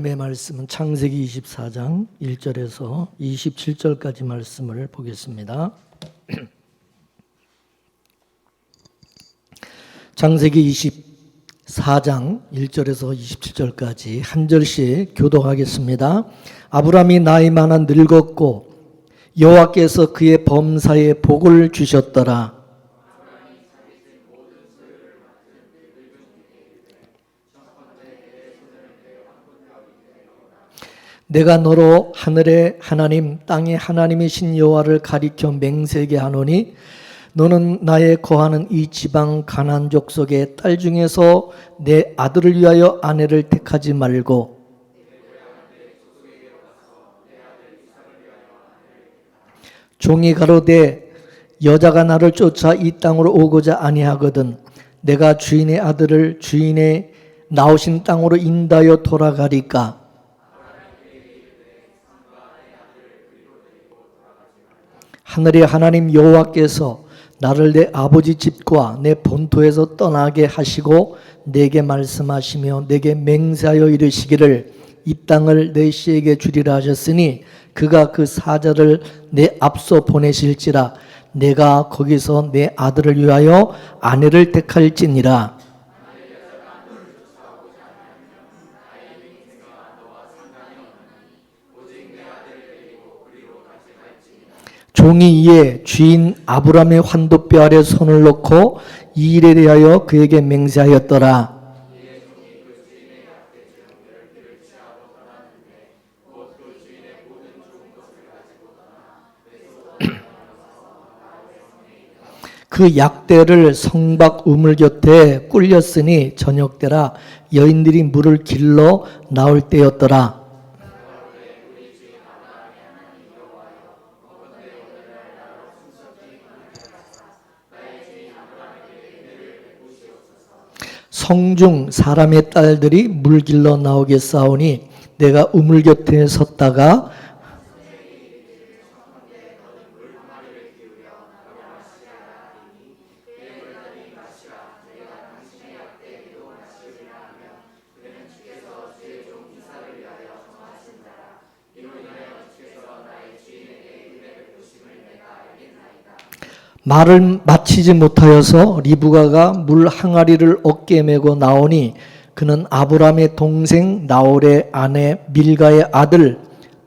하나님의 말씀은 창세기 24장 1절에서 27절까지 말씀을 보겠습니다. 창세기 24장 1절에서 27절까지 한 절씩 교독하겠습니다. 아브라함이 나이 많아 늙었고 여호와께서 그의 범사에 복을 주셨더라. 내가 너로 하늘의 하나님 땅의 하나님이신 여호와를 가리켜 맹세하게 하노니 너는 나의 거하는 이 지방 가나안 족속의 딸 중에서 내 아들을 위하여 아내를 택하지 말고 종이 가로되 여자가 나를 쫓아 이 땅으로 오고자 아니하거든 내가 주인의 아들을 주인의 나오신 땅으로 인도하여 돌아가리까. 하늘의 하나님 여호와께서 나를 내 아버지 집과 내 본토에서 떠나게 하시고 내게 말씀하시며 내게 맹세하여 이르시기를 이 땅을 내 씨에게 주리라 하셨으니 그가 그 사자를 내 앞서 보내실지라 내가 거기서 내 아들을 위하여 아내를 택할지니라. 종이 이에 주인 아브라함의 환도뼈 아래 손을 놓고 이 일에 대하여 그에게 맹세하였더라. 그 약대를 성박 우물 곁에 꿀렸으니 저녁때라 여인들이 물을 길러 나올 때였더라. 성중 사람의 딸들이 물 길러 나오게 싸우니 내가 우물 곁에 섰다가 말을 마치지 못하여서 리브가가 물 항아리를 어깨에 메고 나오니 그는 아브라함의 동생 나홀의 아내 밀가의 아들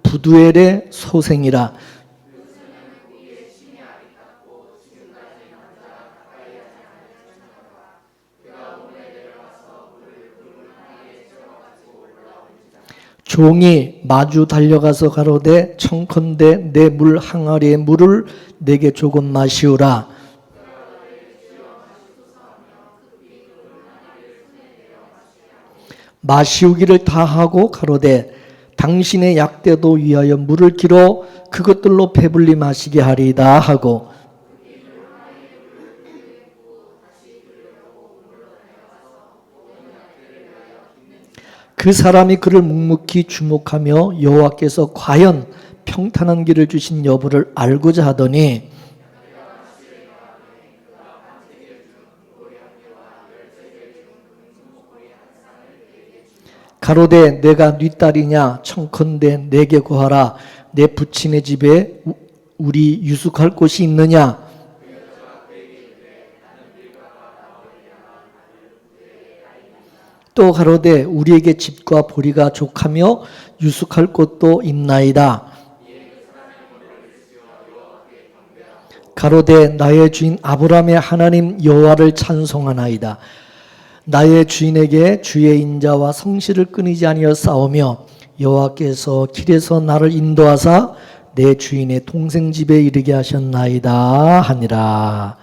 부두엘의 소생이라. 종이 마주 달려가서 가로되 청컨대 내 물 항아리의 물을 내게 조금 마시우라. 마시우기를 다하고 가로되 당신의 약대도 위하여 물을 길어 그것들로 배불리 마시게 하리이다 하고 그 사람이 그를 묵묵히 주목하며 여호와께서 과연 평탄한 길을 주신 여부를 알고자 하더니 가로되 내가 네 딸이냐 청컨대 내게 고하라 내 부친의 집에 우리 유숙할 곳이 있느냐. 또 가로되 우리에게 집과 보리가 족하며 유숙할 곳도 있나이다. 가로되 나의 주인 아브라함의 하나님 여호와를 찬송하나이다. 나의 주인에게 주의 인자와 성실을 끊이지 아니하여 싸우며 여호와께서 길에서 나를 인도하사 내 주인의 동생 집에 이르게 하셨나이다 하니라.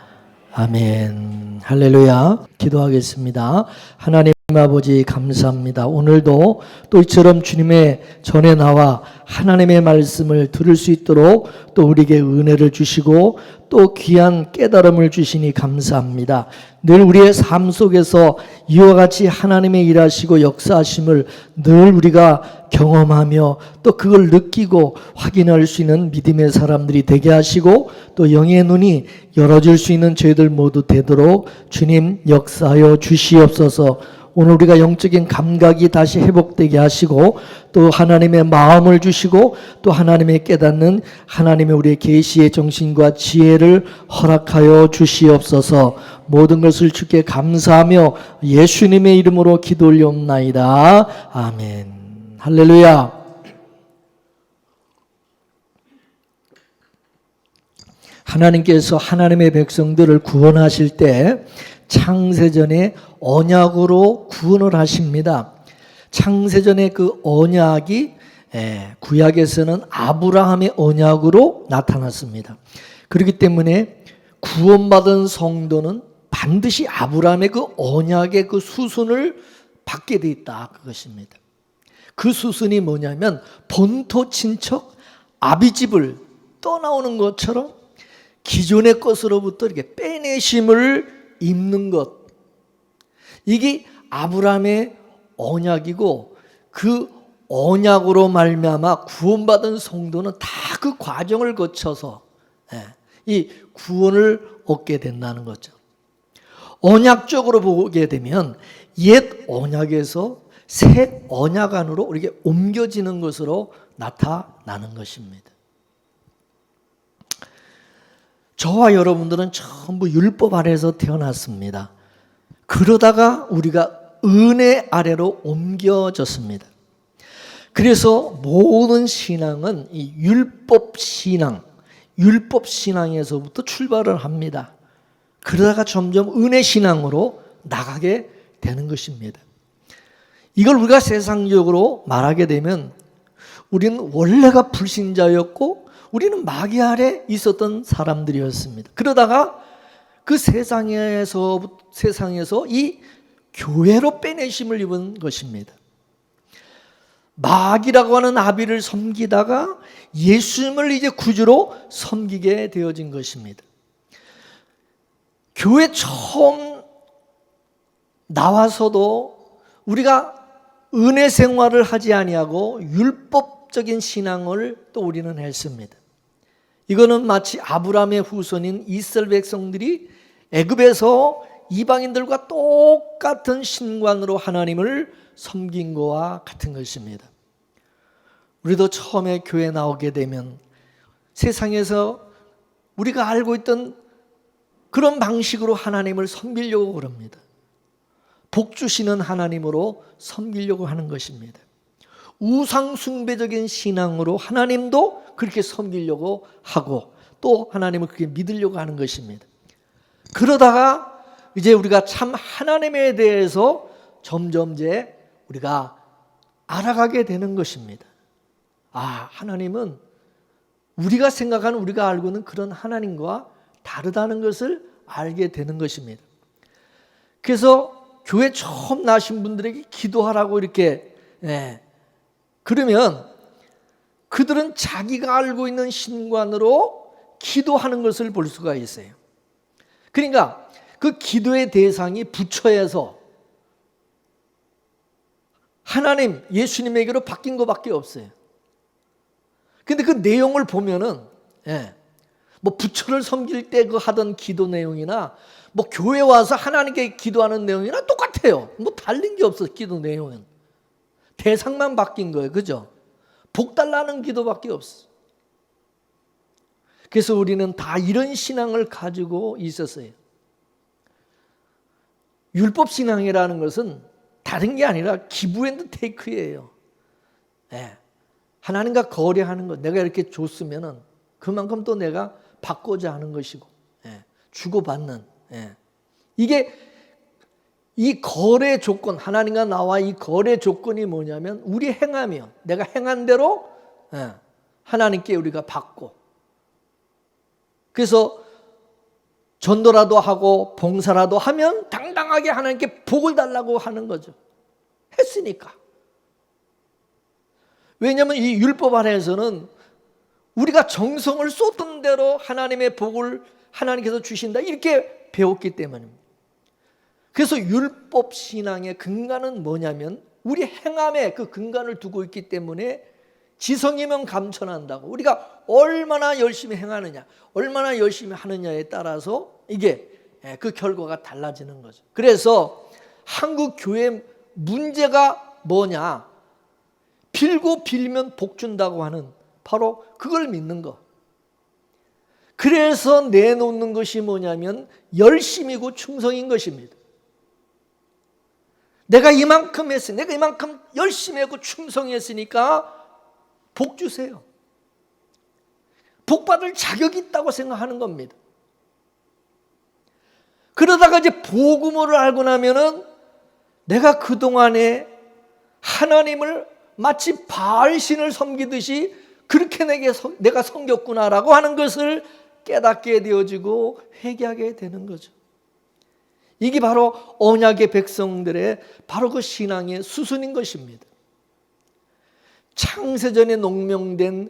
아멘. 할렐루야. 기도하겠습니다. 하나님 아버지 감사합니다. 오늘도 또 이처럼 주님의 전에 나와 하나님의 말씀을 들을 수 있도록 또 우리에게 은혜를 주시고 또 귀한 깨달음을 주시니 감사합니다. 늘 우리의 삶 속에서 이와 같이 하나님의 일하시고 역사하심을 늘 우리가 경험하며 또 그걸 느끼고 확인할 수 있는 믿음의 사람들이 되게 하시고 또 영의 눈이 열어질 수 있는 저희들 모두 되도록 주님 역사하여 주시옵소서. 오늘 우리가 영적인 감각이 다시 회복되게 하시고 또 하나님의 마음을 주시고 또 하나님의 깨닫는 하나님의 우리의 계시의 정신과 지혜를 허락하여 주시옵소서. 모든 것을 주께 감사하며 예수님의 이름으로 기도 올리옵나이다. 아멘. 할렐루야. 하나님께서 하나님의 백성들을 구원하실 때 창세전에 언약으로 구원을 하십니다. 창세전에 그 언약이 구약에서는 아브라함의 언약으로 나타났습니다. 그렇기 때문에 구원받은 성도는 반드시 아브라함의 그 언약의 그 수순을 받게 돼 있다, 그것입니다. 그 수순이 뭐냐면 본토 친척 아비집을 떠나오는 것처럼 기존의 것으로부터 이렇게 빼내심을 입는 것, 이게 아브라함의 언약이고 그 언약으로 말미암아 구원받은 성도는 다 그 과정을 거쳐서 이 구원을 얻게 된다는 거죠. 언약적으로 보게 되면 옛 언약에서 새 언약 안으로 이렇게 옮겨지는 것으로 나타나는 것입니다. 저와 여러분들은 전부 율법 아래에서 태어났습니다. 그러다가 우리가 은혜 아래로 옮겨졌습니다. 그래서 모든 신앙은 이 율법 신앙에서부터 출발을 합니다. 그러다가 점점 은혜 신앙으로 나가게 되는 것입니다. 이걸 우리가 세상적으로 말하게 되면 우리는 원래가 불신자였고 우리는 마귀 아래 있었던 사람들이었습니다. 그러다가 그 세상에서 이 교회로 빼내심을 입은 것입니다. 마귀라고 하는 아비를 섬기다가 예수님을 이제 구주로 섬기게 되어진 것입니다. 교회 처음 나와서도 우리가 은혜 생활을 하지 아니하고 율법적인 신앙을 또 우리는 했습니다. 이거는 마치 아브라함의 후손인 이스라엘 백성들이 애굽에서 이방인들과 똑같은 신관으로 하나님을 섬긴 것과 같은 것입니다. 우리도 처음에 교회 나오게 되면 세상에서 우리가 알고 있던 그런 방식으로 하나님을 섬기려고 그럽니다. 복 주시는 하나님으로 섬기려고 하는 것입니다. 우상 숭배적인 신앙으로 하나님도 그렇게 섬기려고 하고 또 하나님을 그렇게 믿으려고 하는 것입니다. 그러다가 이제 우리가 참 하나님에 대해서 점점 이제 우리가 알아가게 되는 것입니다. 아, 하나님은 우리가 생각하는, 우리가 알고 있는 그런 하나님과 다르다는 것을 알게 되는 것입니다. 그래서 교회 처음 나신 분들에게 기도하라고 이렇게 그러면 그들은 자기가 알고 있는 신관으로 기도하는 것을 볼 수가 있어요. 그러니까 그 기도의 대상이 부처에서 하나님, 예수님에게로 바뀐 것밖에 없어요. 근데 그 내용을 보면은 뭐 부처를 섬길 때 그 하던 기도 내용이나 뭐 교회 와서 하나님께 기도하는 내용이나 똑같아요. 뭐 달린 게 없어. 기도 내용은 대상만 바뀐 거예요. 그죠? 복 달라는 기도밖에 없어. 그래서 우리는 다 이런 신앙을 가지고 있었어요. 율법 신앙이라는 것은 다른 게 아니라 기브 앤드 테이크예요. 하나님과 거래하는 것. 내가 이렇게 줬으면은 그만큼 또 내가 받고자 하는 것이고, 주고받는. 이게 이 거래 조건, 하나님과 나와 이 거래 조건이 뭐냐면 우리 행하며 내가 행한 대로 하나님께 우리가 받고, 그래서 전도라도 하고 봉사라도 하면 당당하게 하나님께 복을 달라고 하는 거죠. 했으니까. 왜냐하면 이 율법 안에서는 우리가 정성을 쏟은 대로 하나님의 복을 하나님께서 주신다 이렇게 배웠기 때문입니다. 그래서 율법 신앙의 근간은 뭐냐면 우리 행함에 그 근간을 두고 있기 때문에 지성이면 감천한다고, 우리가 얼마나 열심히 행하느냐, 얼마나 열심히 하느냐에 따라서 이게 그 결과가 달라지는 거죠. 그래서 한국 교회 문제가 뭐냐? 빌고 빌면 복 준다고 하는 바로 그걸 믿는 거. 그래서 내놓는 것이 뭐냐면 열심이고 충성인 것입니다. 내가 이만큼 했으니, 내가 이만큼 열심히 했고 충성했으니까 복 주세요. 복 받을 자격이 있다고 생각하는 겁니다. 그러다가 이제 복음을 알고 나면은 내가 그동안에 하나님을 마치 바알신을 섬기듯이 그렇게 내가 섬겼구나라고 하는 것을 깨닫게 되어지고 회개하게 되는 거죠. 이게 바로 언약의 백성들의 바로 그 신앙의 수순인 것입니다. 창세전에 농명된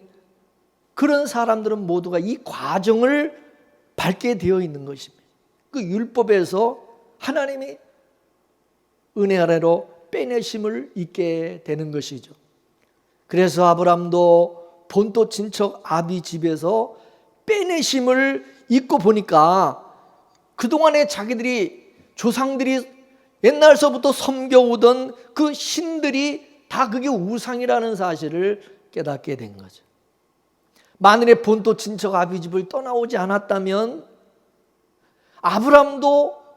그런 사람들은 모두가 이 과정을 밟게 되어 있는 것입니다. 그 율법에서 하나님이 은혜 아래로 빼내심을 잊게 되는 것이죠. 그래서 아브람도 본토 친척 아비 집에서 빼내심을 잊고 보니까 그동안에 자기들이 조상들이 옛날서부터 섬겨오던 그 신들이 다 그게 우상이라는 사실을 깨닫게 된 거죠. 만일에 본토 친척 아비 집을 떠나오지 않았다면 아브람도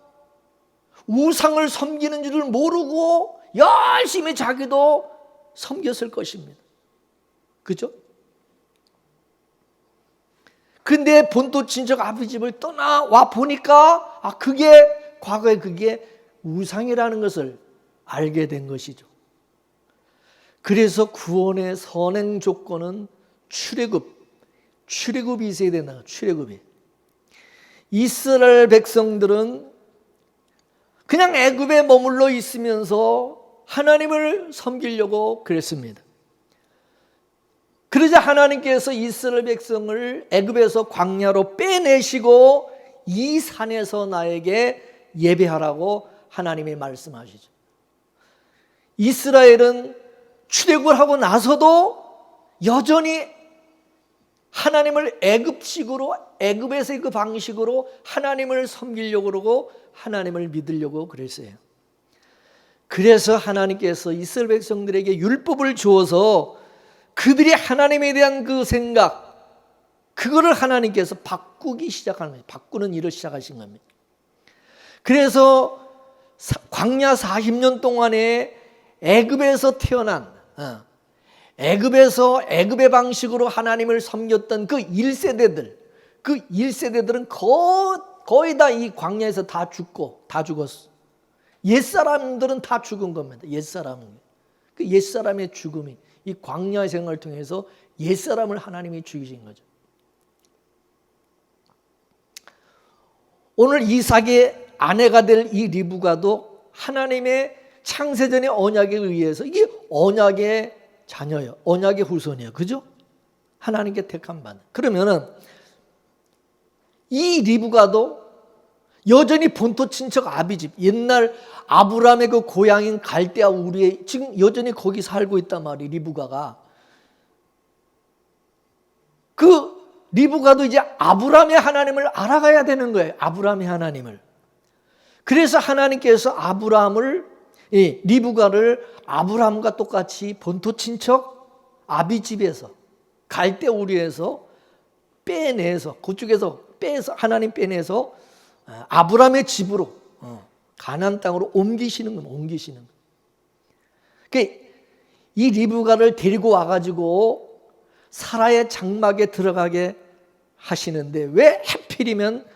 우상을 섬기는 줄을 모르고 열심히 자기도 섬겼을 것입니다. 그죠? 근데 본토 친척 아비 집을 떠나와 보니까 과거에 그게 우상이라는 것을 알게 된 것이죠. 그래서 구원의 선행 조건은 출애굽이 있어야 된다. 출애굽이. 이스라엘 백성들은 그냥 애굽에 머물러 있으면서 하나님을 섬기려고 그랬습니다. 그러자 하나님께서 이스라엘 백성을 애굽에서 광야로 빼내시고 이 산에서 나에게 예배하라고 하나님이 말씀하시죠. 이스라엘은 출애굽을 하고 나서도 여전히 하나님을 애굽에서의 그 방식으로 하나님을 섬기려고 그러고 하나님을 믿으려고 그랬어요. 그래서 하나님께서 이스라엘 백성들에게 율법을 주어서 그들이 하나님에 대한 그 생각, 그거를 하나님께서 바꾸기 시작하는 거예요. 바꾸는 일을 시작하신 겁니다. 그래서 광야 40년 동안에 애굽에서 태어난 애굽의 방식으로 하나님을 섬겼던 그 1세대들은 거의 다 이 광야에서 다 죽었어. 옛사람들은 다 죽은 겁니다. 옛사람은. 그 옛사람의 죽음이 이 광야 생활을 통해서 옛사람을 하나님이 죽이신 거죠. 오늘 이삭의 아내가 될 이 리브가도 하나님의 창세전의 언약에 의해서 이게 언약의 자녀예요. 언약의 후손이에요. 그죠? 하나님께 택한 바. 그러면은 이 리브가도 여전히 본토 친척 아비집, 옛날 아브라함의 그 고향인 갈대아 우리에 지금 여전히 거기 살고 있단 말이에요. 리브가가. 그 리브가도 이제 아브라함의 하나님을 알아가야 되는 거예요. 아브라함의 하나님을. 그래서 하나님께서 리브가를 아브라함과 똑같이 본토 친척 아비집에서 갈대아 우리에서 빼내서 그쪽에서 하나님 빼내서 아브라함의 집으로 가나안 땅으로 옮기시는 겁니다. 그러니까 이 리브가를 데리고 와가지고 사라의 장막에 들어가게 하시는데 왜 하필이면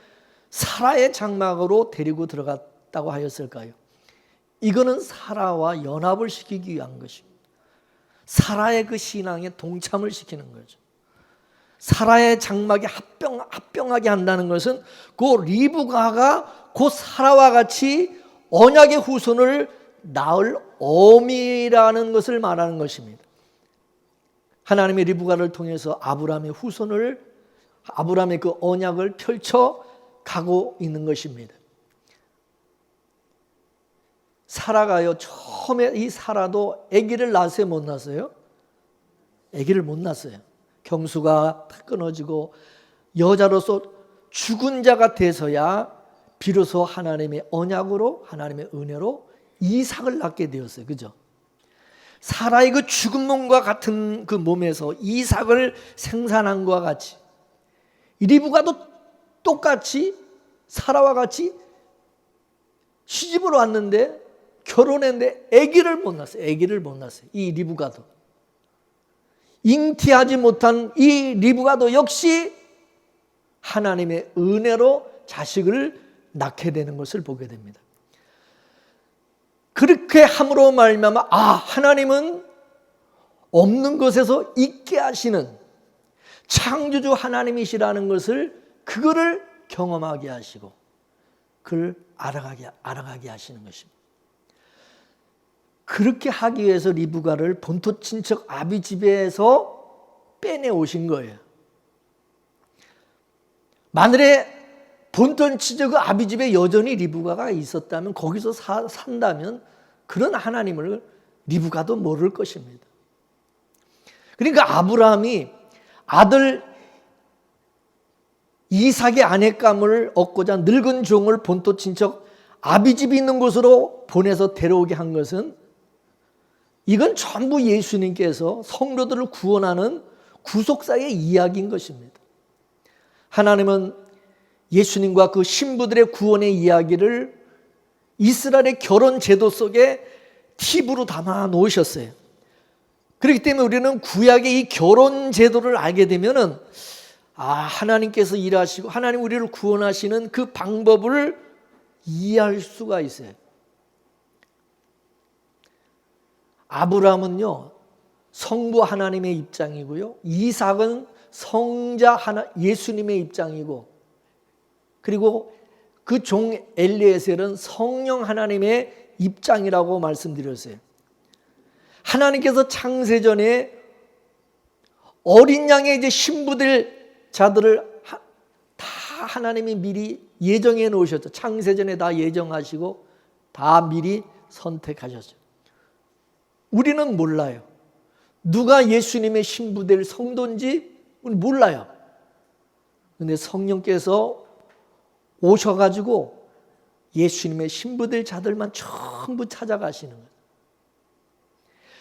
사라의 장막으로 데리고 들어갔다고 하였을까요? 이거는 사라와 연합을 시키기 위한 것입니다. 사라의 그 신앙에 동참을 시키는 거죠. 사라의 장막에 합병하게 한다는 것은 그 리브가가 그 사라와 같이 언약의 후손을 낳을 어미라는 것을 말하는 것입니다. 하나님의 리브가를 통해서 아브라함의 그 언약을 펼쳐 가고 있는 것입니다. 사라가요, 처음에 이 사라도 아기를 낳았어요, 못 낳았어요? 아기를 못 낳았어요. 경수가 끊어지고 여자로서 죽은 자가 돼서야 비로소 하나님의 언약으로, 하나님의 은혜로 이삭을 낳게 되었어요. 그죠? 사라의 그 죽은 몸과 같은 그 몸에서 이삭을 생산한 것과 같이 리브가도 똑같이 사라와 같이 시집을 왔는데 결혼했는데 아기를 못 낳았어요. 아기를 못 낳았어요. 이 리브가도. 잉태하지 못한 이 리브가도 역시 하나님의 은혜로 자식을 낳게 되는 것을 보게 됩니다. 그렇게 함으로 말미암아 하나님은 없는 것에서 있게 하시는 창조주 하나님이시라는 것을 그거를 경험하게 하시고 그를 알아가게 하시는 것입니다. 그렇게 하기 위해서 리브가를 본토 친척 아비 집에서 빼내 오신 거예요. 만일에 본토 친척 아비 집에 여전히 리브가가 있었다면 거기서 산다면 그런 하나님을 리브가도 모를 것입니다. 그러니까 아브라함이 아들 이삭의 아내감을 얻고자 늙은 종을 본토 친척 아비 집이 있는 곳으로 보내서 데려오게 한 것은 이건 전부 예수님께서 성도들을 구원하는 구속사의 이야기인 것입니다. 하나님은 예수님과 그 신부들의 구원의 이야기를 이스라엘의 결혼 제도 속에 팁으로 담아 놓으셨어요. 그렇기 때문에 우리는 구약의 이 결혼 제도를 알게 되면은 하나님께서 일하시고 하나님 우리를 구원하시는 그 방법을 이해할 수가 있어요. 아브라함은요 성부 하나님의 입장이고요, 이삭은 성자 예수님의 입장이고, 그리고 그 종 엘리에셀은 성령 하나님의 입장이라고 말씀드렸어요. 하나님께서 창세전에 어린 양의 이제 신부될 자들을 다 하나님이 미리 예정해 놓으셨죠. 창세전에 다 예정하시고 다 미리 선택하셨죠. 우리는 몰라요. 누가 예수님의 신부될 성도인지 우리 몰라요. 그런데 성령께서 오셔가지고 예수님의 신부될 자들만 전부 찾아가시는 거예요.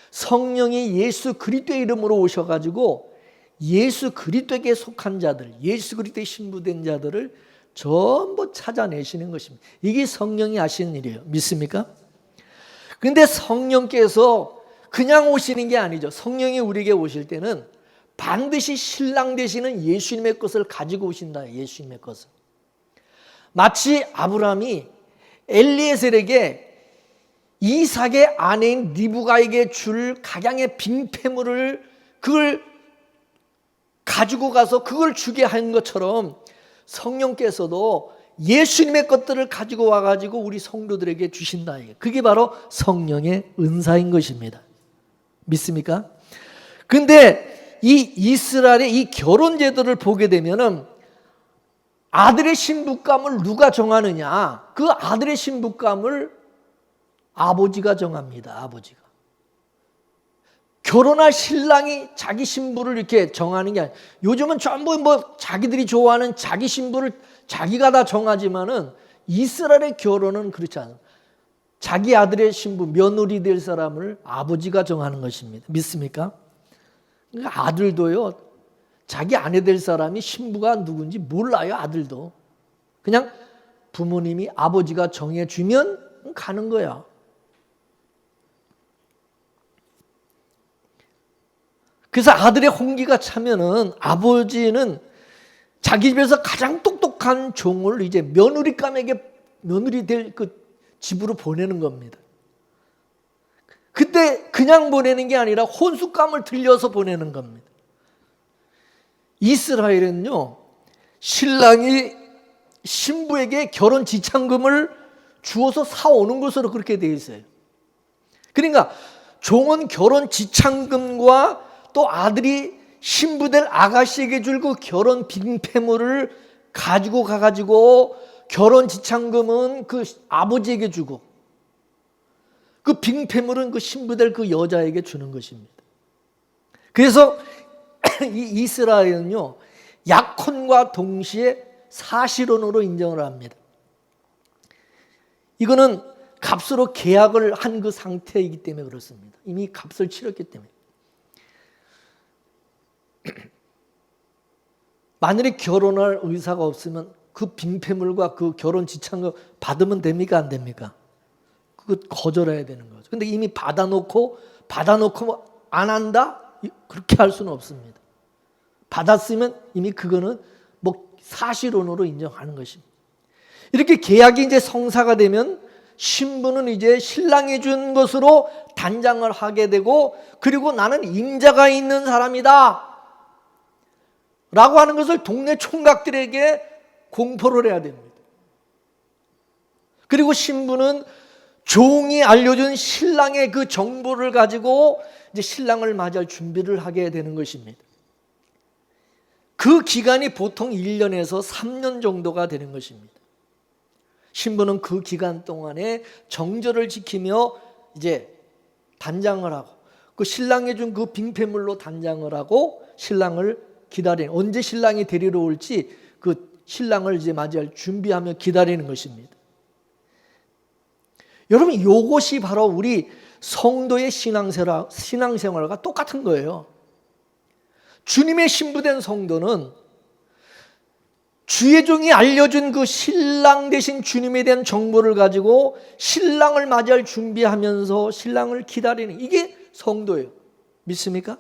성령이 예수 그리스도의 이름으로 오셔가지고 예수 그리스도에게 속한 자들, 예수 그리스도의 신부된 자들을 전부 찾아내시는 것입니다. 이게 성령이 하시는 일이에요. 믿습니까? 그런데 성령께서 그냥 오시는 게 아니죠. 성령이 우리에게 오실 때는 반드시 신랑 되시는 예수님의 것을 가지고 오신다. 예수님의 것을. 마치 아브라함이 엘리에셀에게 이삭의 아내인 리브가에게 줄 각양의 빈폐물을 그걸 가지고 가서 그걸 주게 한 것처럼 성령께서도 예수님의 것들을 가지고 와가지고 우리 성도들에게 주신다. 그게 바로 성령의 은사인 것입니다. 믿습니까? 근데 이 이스라엘의 이 결혼 제도를 보게 되면은 아들의 신부감을 누가 정하느냐? 그 아들의 신부감을 아버지가 정합니다. 아버지가. 결혼할 신랑이 자기 신부를 이렇게 정하는 게 아니에요. 요즘은 전부 자기들이 좋아하는 자기 신부를 자기가 다 정하지만은 이스라엘의 결혼은 그렇지 않아요. 자기 아들의 신부, 며느리 될 사람을 아버지가 정하는 것입니다. 믿습니까? 그러니까 아들도요, 자기 아내 될 사람이 신부가 누군지 몰라요. 아들도. 그냥 부모님이 아버지가 정해주면 가는 거야. 그래서 아들의 홍기가 차면은 아버지는 자기 집에서 가장 똑똑한 종을 이제 며느리감에게 며느리 될 그 집으로 보내는 겁니다. 그때 그냥 보내는 게 아니라 혼숙감을 들려서 보내는 겁니다. 이스라엘은요, 신랑이 신부에게 결혼 지참금을 주어서 사오는 것으로 그렇게 되어 있어요. 그러니까 종은 결혼 지참금과 또 아들이 신부될 아가씨에게 줄 그 결혼 빈폐물을 가지고 가가지고 결혼 지참금은 그 아버지에게 주고 그 빈폐물은 그 신부될 그 여자에게 주는 것입니다. 그래서 이 이스라엘은요, 약혼과 동시에 사실혼으로 인정을 합니다. 이거는 값으로 계약을 한 그 상태이기 때문에 그렇습니다. 이미 값을 치렀기 때문에. 만일에 결혼할 의사가 없으면 그 빙패물과 그 결혼 지참금 받으면 됩니까? 안 됩니까? 그거 거절해야 되는 거죠. 근데 이미 받아놓고 안 한다? 그렇게 할 수는 없습니다. 받았으면 이미 그거는 뭐 사실혼으로 인정하는 것입니다. 이렇게 계약이 이제 성사가 되면 신부는 이제 신랑이 준 것으로 단장을 하게 되고, 그리고 나는 임자가 있는 사람이다 라고 하는 것을 동네 총각들에게 공포를 해야 됩니다. 그리고 신부는 종이 알려준 신랑의 그 정보를 가지고 이제 신랑을 맞이할 준비를 하게 되는 것입니다. 그 기간이 보통 1년에서 3년 정도가 되는 것입니다. 신부는 그 기간 동안에 정절을 지키며 이제 단장을 하고, 그 신랑이 준 그 빙패물로 단장을 하고 신랑을 기다리는, 언제 신랑이 데리러 올지 그 신랑을 이제 맞이할 준비하며 기다리는 것입니다. 여러분, 이것이 바로 우리 성도의 신앙생활과 똑같은 거예요. 주님의 신부된 성도는 주의 종이 알려준 그 신랑 대신 주님에 대한 정보를 가지고 신랑을 맞이할 준비하면서 신랑을 기다리는, 이게 성도예요. 믿습니까?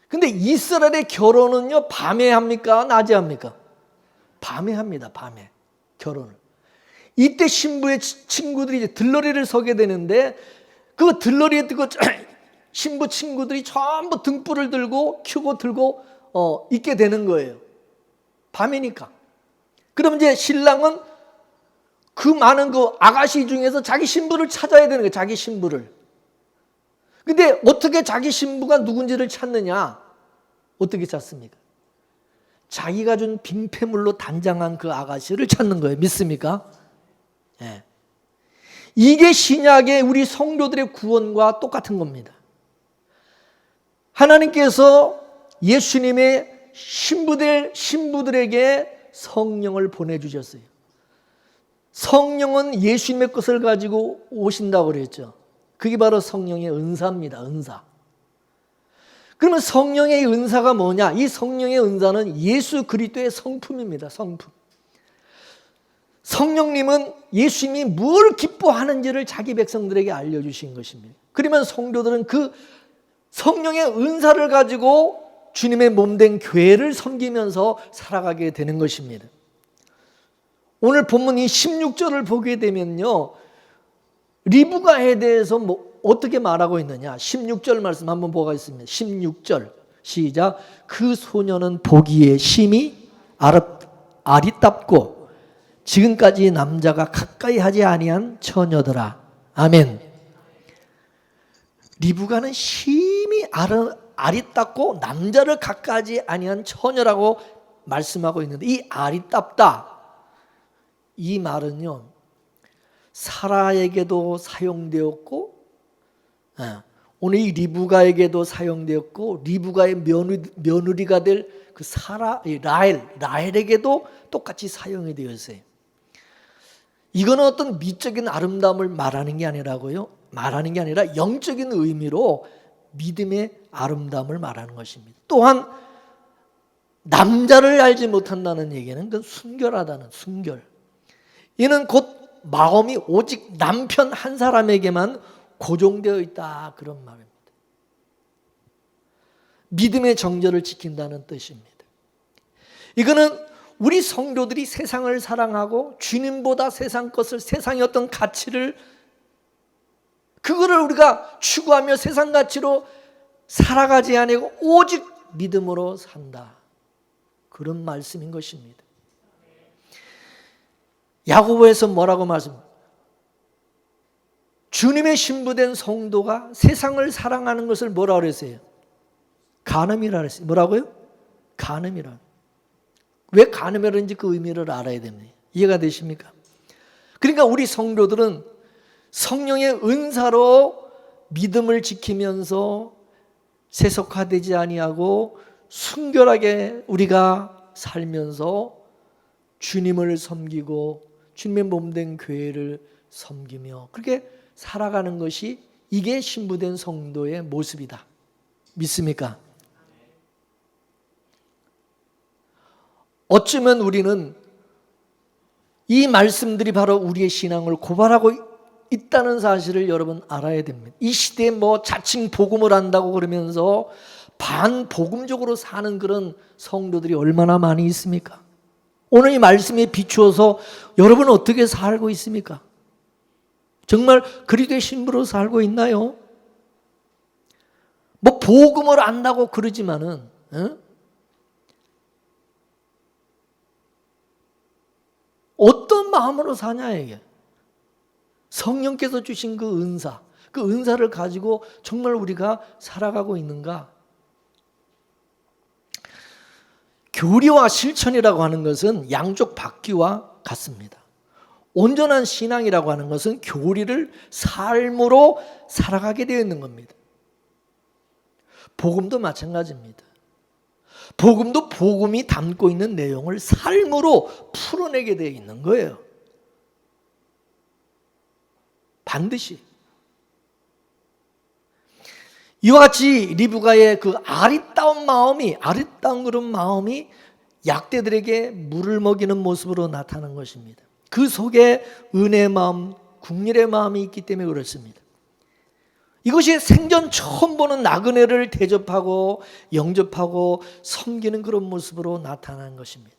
근데 이스라엘의 결혼은요, 밤에 합니까? 낮에 합니까? 밤에 합니다. 밤에 결혼을. 이때 신부의 친구들이 이제 들러리를 서게 되는데, 그 들러리에 그 신부 친구들이 전부 등불을 들고 켜고 들고 있게 되는 거예요. 밤이니까. 그럼 이제 신랑은 그 많은 그 아가씨 중에서 자기 신부를 찾아야 되는 거예요. 자기 신부를. 근데 어떻게 자기 신부가 누군지를 찾느냐? 어떻게 찾습니까? 자기가 준 빙패물로 단장한 그 아가씨를 찾는 거예요. 믿습니까? 예. 이게 신약의 우리 성도들의 구원과 똑같은 겁니다. 하나님께서 예수님의 신부들에게 성령을 보내주셨어요. 성령은 예수님의 것을 가지고 오신다고 그랬죠. 그게 바로 성령의 은사입니다. 은사. 그러면 성령의 은사가 뭐냐? 이 성령의 은사는 예수 그리스도의 성품입니다. 성품. 성령님은 예수님이 뭘 기뻐하는지를 자기 백성들에게 알려주신 것입니다. 그러면 성도들은 그 성령의 은사를 가지고 주님의 몸된 교회를 섬기면서 살아가게 되는 것입니다. 오늘 본문 이 16절을 보게 되면요, 리브가에 대해서 어떻게 말하고 있느냐? 16절 말씀 한번 보겠습니다. 16절 시작. 그 소녀는 보기에 심히 아리답고 지금까지 남자가 가까이 하지 아니한 처녀더라. 아멘. 리브가는 심히 아리답고 남자를 가까이 하지 아니한 처녀라고 말씀하고 있는데, 이 아리답다, 이 말은요, 사라에게도 사용되었고, 오늘 이 리브가에게도 사용되었고, 리브가의 며느리가 될 그 사라, 라헬에게도 똑같이 사용이 되었어요. 이거는 어떤 미적인 아름다움을 말하는 게 아니라고요. 말하는 게 아니라 영적인 의미로 믿음의 아름다움을 말하는 것입니다. 또한 남자를 알지 못한다는 얘기는 그건 순결하다는, 순결. 이는 곧 마음이 오직 남편 한 사람에게만 고정되어 있다, 그런 말입니다. 믿음의 정절을 지킨다는 뜻입니다. 이거는 우리 성도들이 세상을 사랑하고 주님보다 세상 것을, 세상의 어떤 가치를, 그거를 우리가 추구하며 세상 가치로 살아가지 아니고 오직 믿음으로 산다, 그런 말씀인 것입니다. 야고보에서 뭐라고 말씀합니까? 주님의 신부된 성도가 세상을 사랑하는 것을 뭐라고 그랬어요? 간음이라 그랬어요. 뭐라고요? 간음이라. 왜 간음이라는지 그 의미를 알아야 됩니다. 이해가 되십니까? 그러니까 우리 성도들은 성령의 은사로 믿음을 지키면서 세속화되지 아니하고 순결하게 우리가 살면서 주님을 섬기고 주님의 몸된 교회를 섬기며 그렇게 살아가는 것이 이게 신부된 성도의 모습이다. 믿습니까? 어쩌면 우리는 이 말씀들이 바로 우리의 신앙을 고발하고 있다는 사실을 여러분 알아야 됩니다. 이 시대에 자칭 복음을 한다고 그러면서 반복음적으로 사는 그런 성도들이 얼마나 많이 있습니까? 오늘 이 말씀에 비추어서 여러분 어떻게 살고 있습니까? 정말 그리스도의 신부로 살고 있나요? 복음을 안다고 그러지만은 어떤 마음으로 사냐 이게. 성령께서 주신 그 은사를 가지고 정말 우리가 살아가고 있는가? 교리와 실천이라고 하는 것은 양쪽 바퀴와 같습니다. 온전한 신앙이라고 하는 것은 교리를 삶으로 살아가게 되어 있는 겁니다. 복음도 마찬가지입니다. 복음도 복음이 담고 있는 내용을 삶으로 풀어내게 되어 있는 거예요. 반드시. 이와 같이 리브가의 그 아리따운 그런 마음이 약대들에게 물을 먹이는 모습으로 나타난 것입니다. 그 속에 은혜의 마음, 국률의 마음이 있기 때문에 그렇습니다. 이것이 생전 처음 보는 나그네를 대접하고 영접하고 섬기는 그런 모습으로 나타난 것입니다.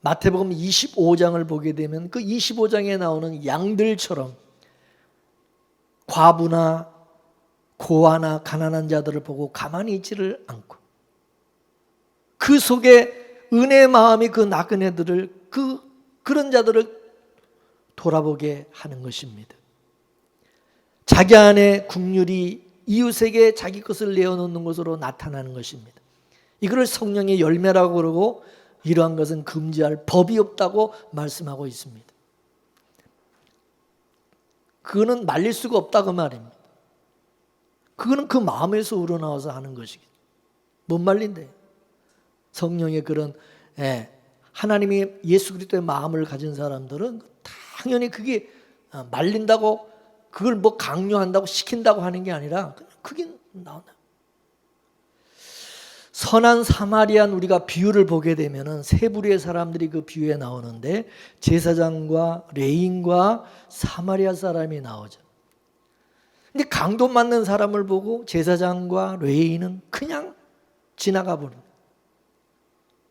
마태복음 25장을 보게 되면 그 25장에 나오는 양들처럼 과부나 고아나 가난한 자들을 보고 가만히 있지를 않고 그 속에 은혜의 마음이 그 나그네들을 그런 자들을 돌아보게 하는 것입니다. 자기 안에 국률이 이웃에게 자기 것을 내어놓는 것으로 나타나는 것입니다. 이걸 성령의 열매라고 그러고 이러한 것은 금지할 법이 없다고 말씀하고 있습니다. 그거는 말릴 수가 없다 그 말입니다. 그거는 그 마음에서 우러나와서 하는 것이기. 못 말린대. 성령의 그런 하나님이 예수 그리스도의 마음을 가진 사람들은 당연히 그게 말린다고 그걸 강요한다고 시킨다고 하는 게 아니라 그게 나온다. 선한 사마리안 우리가 비유를 보게 되면은 세 부류의 사람들이 그 비유에 나오는데 제사장과 레인과 사마리아 사람이 나오죠. 근데 강도 맞는 사람을 보고 제사장과 레인은 그냥 지나가 버립니다.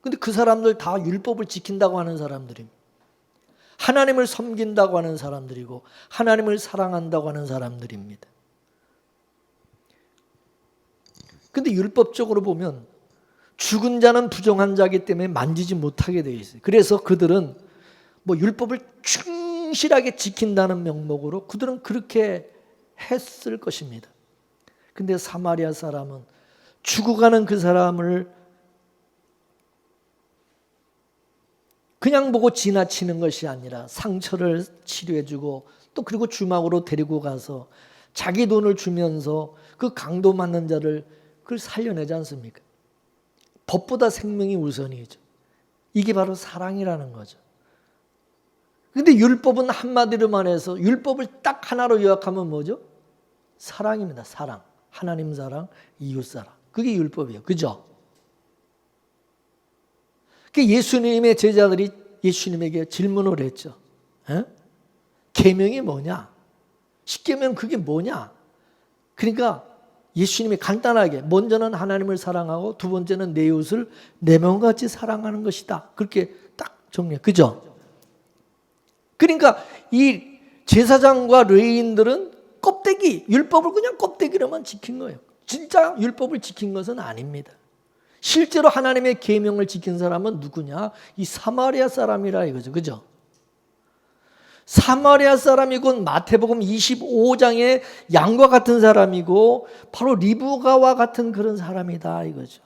근데 그 사람들 다 율법을 지킨다고 하는 사람들입니다. 하나님을 섬긴다고 하는 사람들이고 하나님을 사랑한다고 하는 사람들입니다. 근데 율법적으로 보면 죽은 자는 부정한 자이기 때문에 만지지 못하게 되어 있어요. 그래서 그들은 율법을 충실하게 지킨다는 명목으로 그들은 그렇게 했을 것입니다. 근데 사마리아 사람은 죽어가는 그 사람을 그냥 보고 지나치는 것이 아니라 상처를 치료해주고 또 그리고 주막으로 데리고 가서 자기 돈을 주면서 그 강도 맞는 자를 그걸 살려내지 않습니까? 법보다 생명이 우선이죠. 이게 바로 사랑이라는 거죠. 그런데 율법은 한마디로 말해서 율법을 딱 하나로 요약하면 뭐죠? 사랑입니다. 사랑. 하나님 사랑, 이웃 사랑. 그게 율법이에요. 그죠? 예수님의 제자들이 예수님에게 질문을 했죠. 계명이 뭐냐? 십계명 그게 뭐냐? 그러니까 예수님이 간단하게 먼저는 하나님을 사랑하고 두 번째는 내 이웃을 내 몸같이 사랑하는 것이다. 그렇게 딱 정리해. 그죠? 그러니까 이 제사장과 레위인들은 율법을 그냥 껍데기로만 지킨 거예요. 진짜 율법을 지킨 것은 아닙니다. 실제로 하나님의 계명을 지킨 사람은 누구냐? 이 사마리아 사람이라 이거죠. 그죠? 사마리아 사람이 곧 마태복음 25장의 양과 같은 사람이고 바로 리브가와 같은 그런 사람이다 이거죠.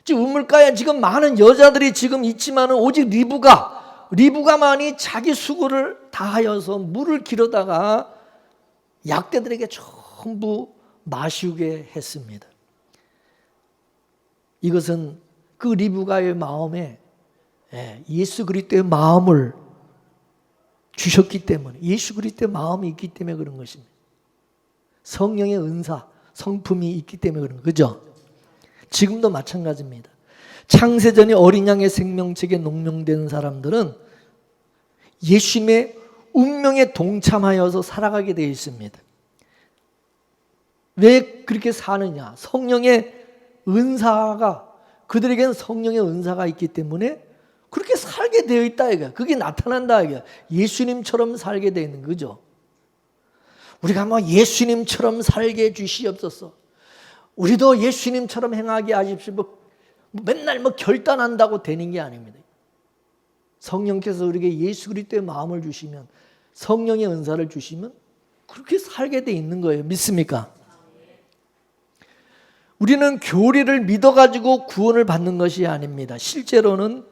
지금 우물가에 지금 많은 여자들이 지금 있지만은 오직 리브가만이 자기 수고를 다하여서 물을 길어다가 약대들에게 전부 마시우게 했습니다. 이것은 그 리브가의 마음에 예수 그리스도의 마음을 주셨기 때문에, 예수 그리스도의 마음이 있기 때문에 그런 것입니다. 성령의 은사, 성품이 있기 때문에 그런 거죠. 지금도 마찬가지입니다. 창세전에 어린 양의 생명책에 농명된 사람들은 예수님의 운명에 동참하여서 살아가게 되어 있습니다. 왜 그렇게 사느냐? 성령의 은사가, 그들에게는 성령의 은사가 있기 때문에 그렇게 살게 되어 있다 이거야. 그게 나타난다 이거야. 예수님처럼 살게 되어 있는 거죠. 우리가 뭐 예수님처럼 살게 해주시옵소서, 우리도 예수님처럼 행하게 하십시오, 맨날 결단한다고 되는 게 아닙니다. 성령께서 우리에게 예수 그리스도의 마음을 주시면, 성령의 은사를 주시면 그렇게 살게 돼 있는 거예요. 믿습니까? 우리는 교리를 믿어가지고 구원을 받는 것이 아닙니다. 실제로는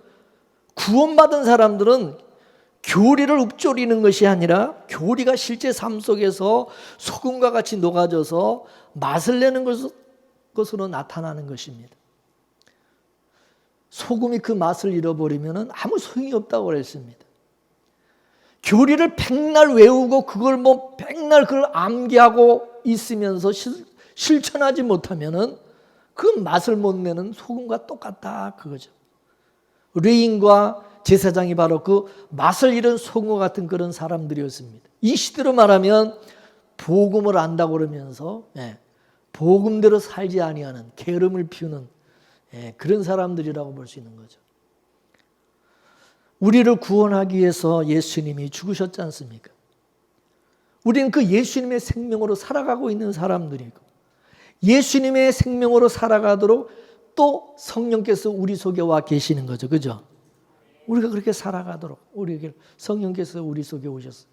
구원받은 사람들은 교리를 읊조리는 것이 아니라 교리가 실제 삶 속에서 소금과 같이 녹아져서 맛을 내는 것으로 나타나는 것입니다. 소금이 그 맛을 잃어버리면 아무 소용이 없다고 그랬습니다. 교리를 백날 외우고 그걸 백날 그걸 암기하고 있으면서 실천하지 못하면은 그 맛을 못 내는 소금과 똑같다 그거죠. 레인과 제사장이 바로 그 맛을 잃은 소금과 같은 그런 사람들이었습니다. 이 시대로 말하면 복음을 안다고 그러면서 복음대로 살지 아니하는, 게으름을 피우는 그런 사람들이라고 볼 수 있는 거죠. 우리를 구원하기 위해서 예수님이 죽으셨지 않습니까? 우리는 그 예수님의 생명으로 살아가고 있는 사람들이고, 예수님의 생명으로 살아가도록 또 성령께서 우리 속에 와 계시는 거죠. 그죠? 우리가 그렇게 살아가도록 우리에게 성령께서 우리 속에 오셨어요.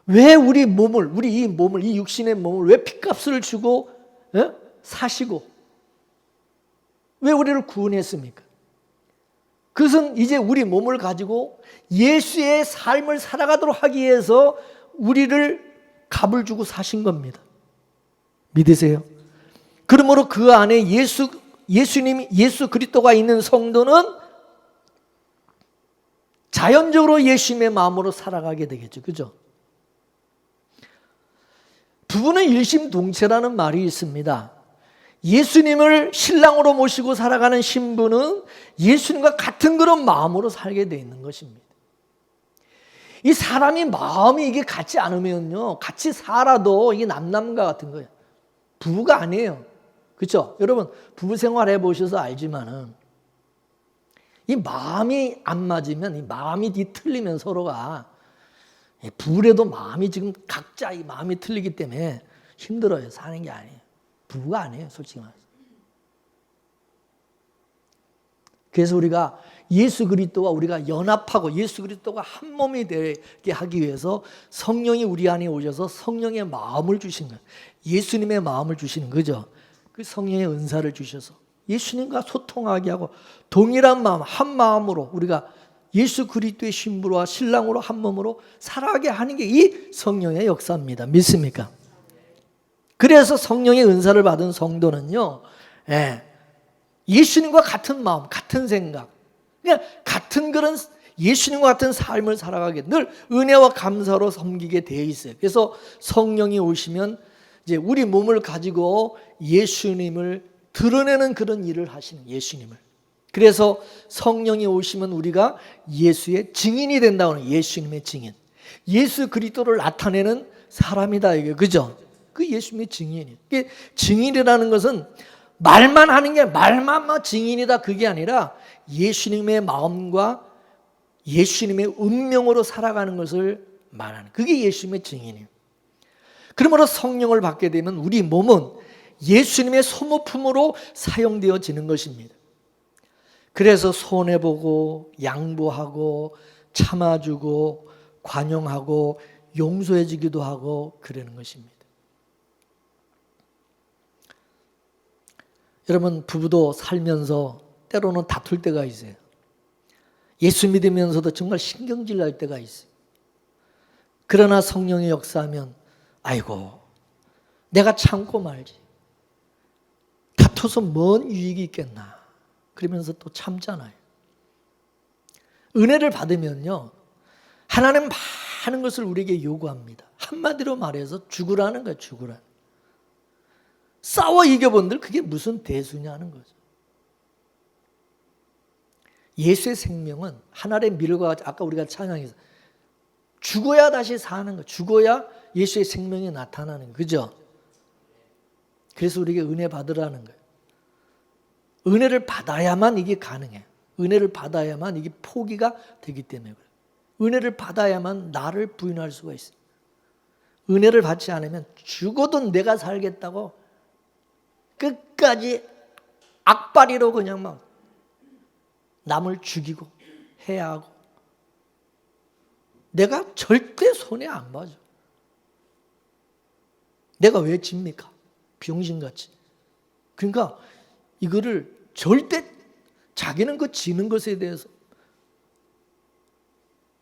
왜 우리 몸을, 이 육신의 몸을 왜 핏값을 주고 사시고 왜 우리를 구원했습니까? 그것은 이제 우리 몸을 가지고 예수의 삶을 살아가도록 하기 위해서 우리를 값을 주고 사신 겁니다. 믿으세요? 그러므로 그 안에 예수 그리스도가 있는 성도는 자연적으로 예수님의 마음으로 살아가게 되겠죠. 그죠? 부부는 일심동체라는 말이 있습니다. 예수님을 신랑으로 모시고 살아가는 신부는 예수님과 같은 그런 마음으로 살게 되어 있는 것입니다. 이 사람이 마음이 이게 같지 않으면요, 같이 살아도 이게 남남과 같은 거예요. 부부가 아니에요. 그렇죠? 여러분 부부 생활 해보셔서 알지만은 이 마음이 안 맞으면, 이 마음이 뒤틀리면 서로가, 부부래도 마음이 지금 각자 이 마음이 틀리기 때문에 힘들어요. 사는 게 아니에요. 부부가 아니에요. 솔직히 말해서. 그래서 우리가 예수 그리스도와 우리가 연합하고 예수 그리스도가 한 몸이 되게 하기 위해서 성령이 우리 안에 오셔서 성령의 마음을 주신 거예요. 예수님의 마음을 주시는 거죠. 그 성령의 은사를 주셔서 예수님과 소통하게 하고 동일한 마음, 한 마음으로 우리가 예수 그리스도의 신부와 신랑으로 한 몸으로 살아가게 하는 게 이 성령의 역사입니다. 믿습니까? 그래서 성령의 은사를 받은 성도는요, 예수님과 같은 마음, 같은 생각, 그냥 같은 그런 예수님과 같은 삶을 살아가게, 늘 은혜와 감사로 섬기게 되어 있어요. 그래서 성령이 오시면 이제 우리 몸을 가지고 예수님을 드러내는 그런 일을 하시는, 예수님을. 그래서 성령이 오시면 우리가 예수의 증인이 된다고 하는, 예수님의 증인. 예수 그리스도를 나타내는 사람이다 이게, 그죠? 그 예수님의 증인이에요. 증인이라는 것은 말만 하는 게, 말만 증인이다 그게 아니라 예수님의 마음과 예수님의 운명으로 살아가는 것을 말하는, 그게 예수님의 증인이에요. 그러므로 성령을 받게 되면 우리 몸은 예수님의 소모품으로 사용되어지는 것입니다. 그래서 손해보고 양보하고 참아주고 관용하고 용서해주기도 하고 그러는 것입니다. 여러분 부부도 살면서 때로는 다툴 때가 있어요. 예수 믿으면서도 정말 신경질 날 때가 있어요. 그러나 성령이 역사하면 아이고 내가 참고 말지, 다투어서 뭔 유익이 있겠나, 그러면서 또 참잖아요. 은혜를 받으면요, 하나님 많은 것을 우리에게 요구합니다. 한마디로 말해서 죽으라는 거예요. 죽으라. 싸워 이겨본들 그게 무슨 대수냐는 거죠. 예수의 생명은 하늘의 밀과 같이, 아까 우리가 찬양해서 죽어야 다시 사는 거예요. 죽어야 예수의 생명이 나타나는 거예요. 그죠? 그래서 우리에게 은혜 받으라는 거예요. 은혜를 받아야만 이게 가능해요. 은혜를 받아야만 이게 포기가 되기 때문에 그래요. 은혜를 받아야만 나를 부인할 수가 있어요. 은혜를 받지 않으면 죽어도 내가 살겠다고 끝까지 악바리로 그냥 막 남을 죽이고 해야 하고, 내가 절대 손해 안 봐줘. 내가 왜 집니까? 병신같이. 그러니까 이거를 절대 자기는 그 지는 것에 대해서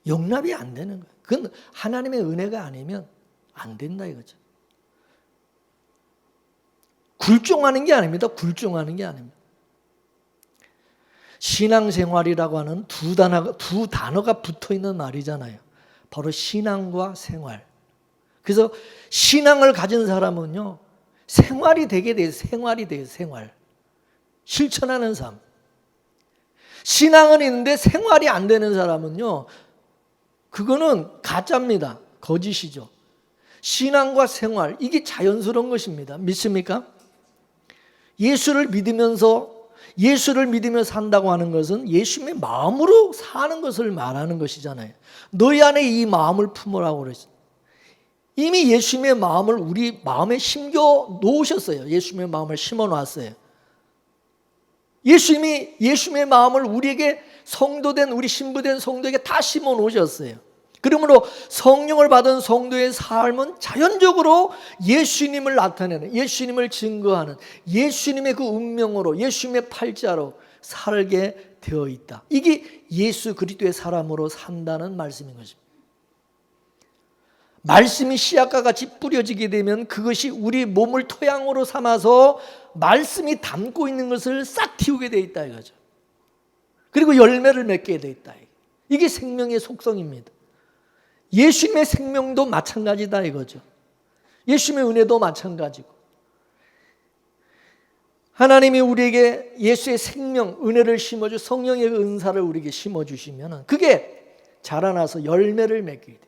용납이 안 되는 거예요. 그건 하나님의 은혜가 아니면 안 된다 이거죠. 굴종하는 게 아닙니다. 굴종하는 게 아닙니다. 신앙생활이라고 하는 두 단어가 붙어있는 말이잖아요. 바로 신앙과 생활. 그래서 신앙을 가진 사람은요, 생활이 되게 돼요. 생활이 돼요. 생활. 실천하는 삶. 신앙은 있는데 생활이 안 되는 사람은요, 그거는 가짜입니다. 거짓이죠. 신앙과 생활, 이게 자연스러운 것입니다. 믿습니까? 예수를 믿으며 산다고 하는 것은 예수님의 마음으로 사는 것을 말하는 것이잖아요. 너희 안에 이 마음을 품으라고 그랬어요. 이미 예수님의 마음을 우리 마음에 심겨 놓으셨어요. 예수님의 마음을 심어 놨어요. 예수님이 예수님의 마음을 우리에게 성도된, 우리 신부된 성도에게 다 심어 놓으셨어요. 그러므로 성령을 받은 성도의 삶은 자연적으로 예수님을 나타내는, 예수님을 증거하는, 예수님의 그 운명으로, 예수님의 팔자로 살게 되어 있다. 이게 예수 그리스도의 사람으로 산다는 말씀인 것입니다. 말씀이 씨앗과 같이 뿌려지게 되면 그것이 우리 몸을 토양으로 삼아서 말씀이 담고 있는 것을 싹 틔우게 되어 있다 이거죠. 그리고 열매를 맺게 되어 있다. 이게 생명의 속성입니다. 예수님의 생명도 마찬가지다 이거죠. 예수님의 은혜도 마찬가지고, 하나님이 우리에게 예수의 생명, 은혜를 심어주, 성령의 은사를 우리에게 심어주시면 그게 자라나서 열매를 맺게 돼요.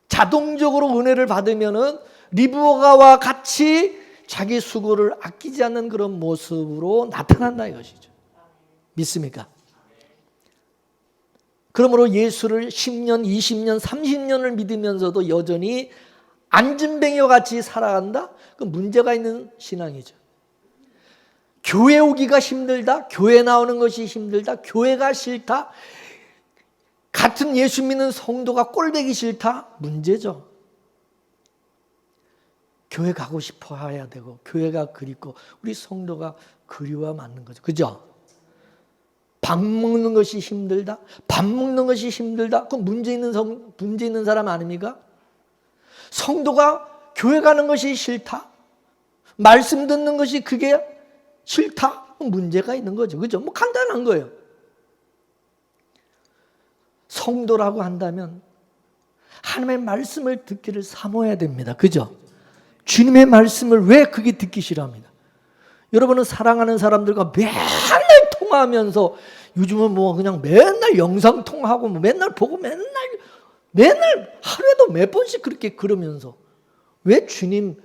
자동적으로 은혜를 받으면 리브가와 같이 자기 수고를 아끼지 않는 그런 모습으로 나타난다 이것이죠. 믿습니까? 그러므로 예수를 10년, 20년, 30년을 믿으면서도 여전히 안진뱅이와 같이 살아간다? 그건 문제가 있는 신앙이죠. 교회 오기가 힘들다? 교회 나오는 것이 힘들다? 교회가 싫다? 같은 예수 믿는 성도가 꼴보기 싫다? 문제죠. 교회 가고 싶어 해야 되고, 교회가 그립고, 우리 성도가 그리워야 맞는 거죠. 그죠? 밥 먹는 것이 힘들다? 밥 먹는 것이 힘들다? 그건 문제 있는 사람 아닙니까? 성도가 교회 가는 것이 싫다? 말씀 듣는 것이 그게 싫다? 문제가 있는 거죠. 그죠? 뭐 간단한 거예요. 성도라고 한다면 하나님의 말씀을 듣기를 사모해야 됩니다. 그죠? 주님의 말씀을 왜 그게 듣기 싫어합니다? 여러분은 사랑하는 사람들과 맨날 통화하면서, 요즘은 뭐 그냥 맨날 영상통화하고 뭐 맨날 보고 맨날 하루에도 몇 번씩 그렇게 그러면서 왜 주님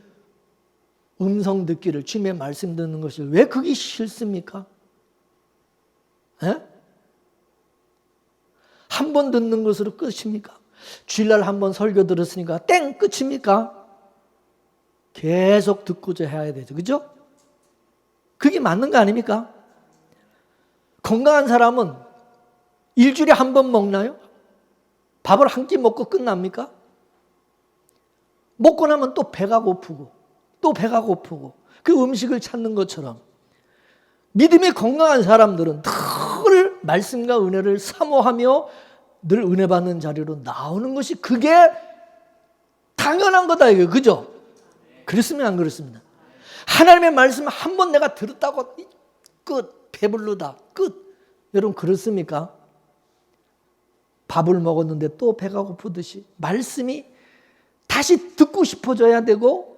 음성 듣기를, 주님의 말씀 듣는 것이 왜 그게 싫습니까? 한 번 듣는 것으로 끝입니까? 주일날 한 번 설교 들었으니까 땡 끝입니까? 계속 듣고자 해야 되죠. 그죠? 그게 맞는 거 아닙니까? 건강한 사람은 일주일에 한 번 먹나요? 밥을 한 끼 먹고 끝납니까? 먹고 나면 또 배가 고프고 또 배가 고프고 그 음식을 찾는 것처럼 믿음이 건강한 사람들은 늘 말씀과 은혜를 사모하며 늘 은혜 받는 자리로 나오는 것이 그게 당연한 거다 이거 그죠? 그렇습니다 안 그렇습니다? 하나님의 말씀을 한 번 내가 들었다고 끝. 배부르다. 끝. 여러분 그렇습니까? 밥을 먹었는데 또 배가 고프듯이 말씀이 다시 듣고 싶어져야 되고,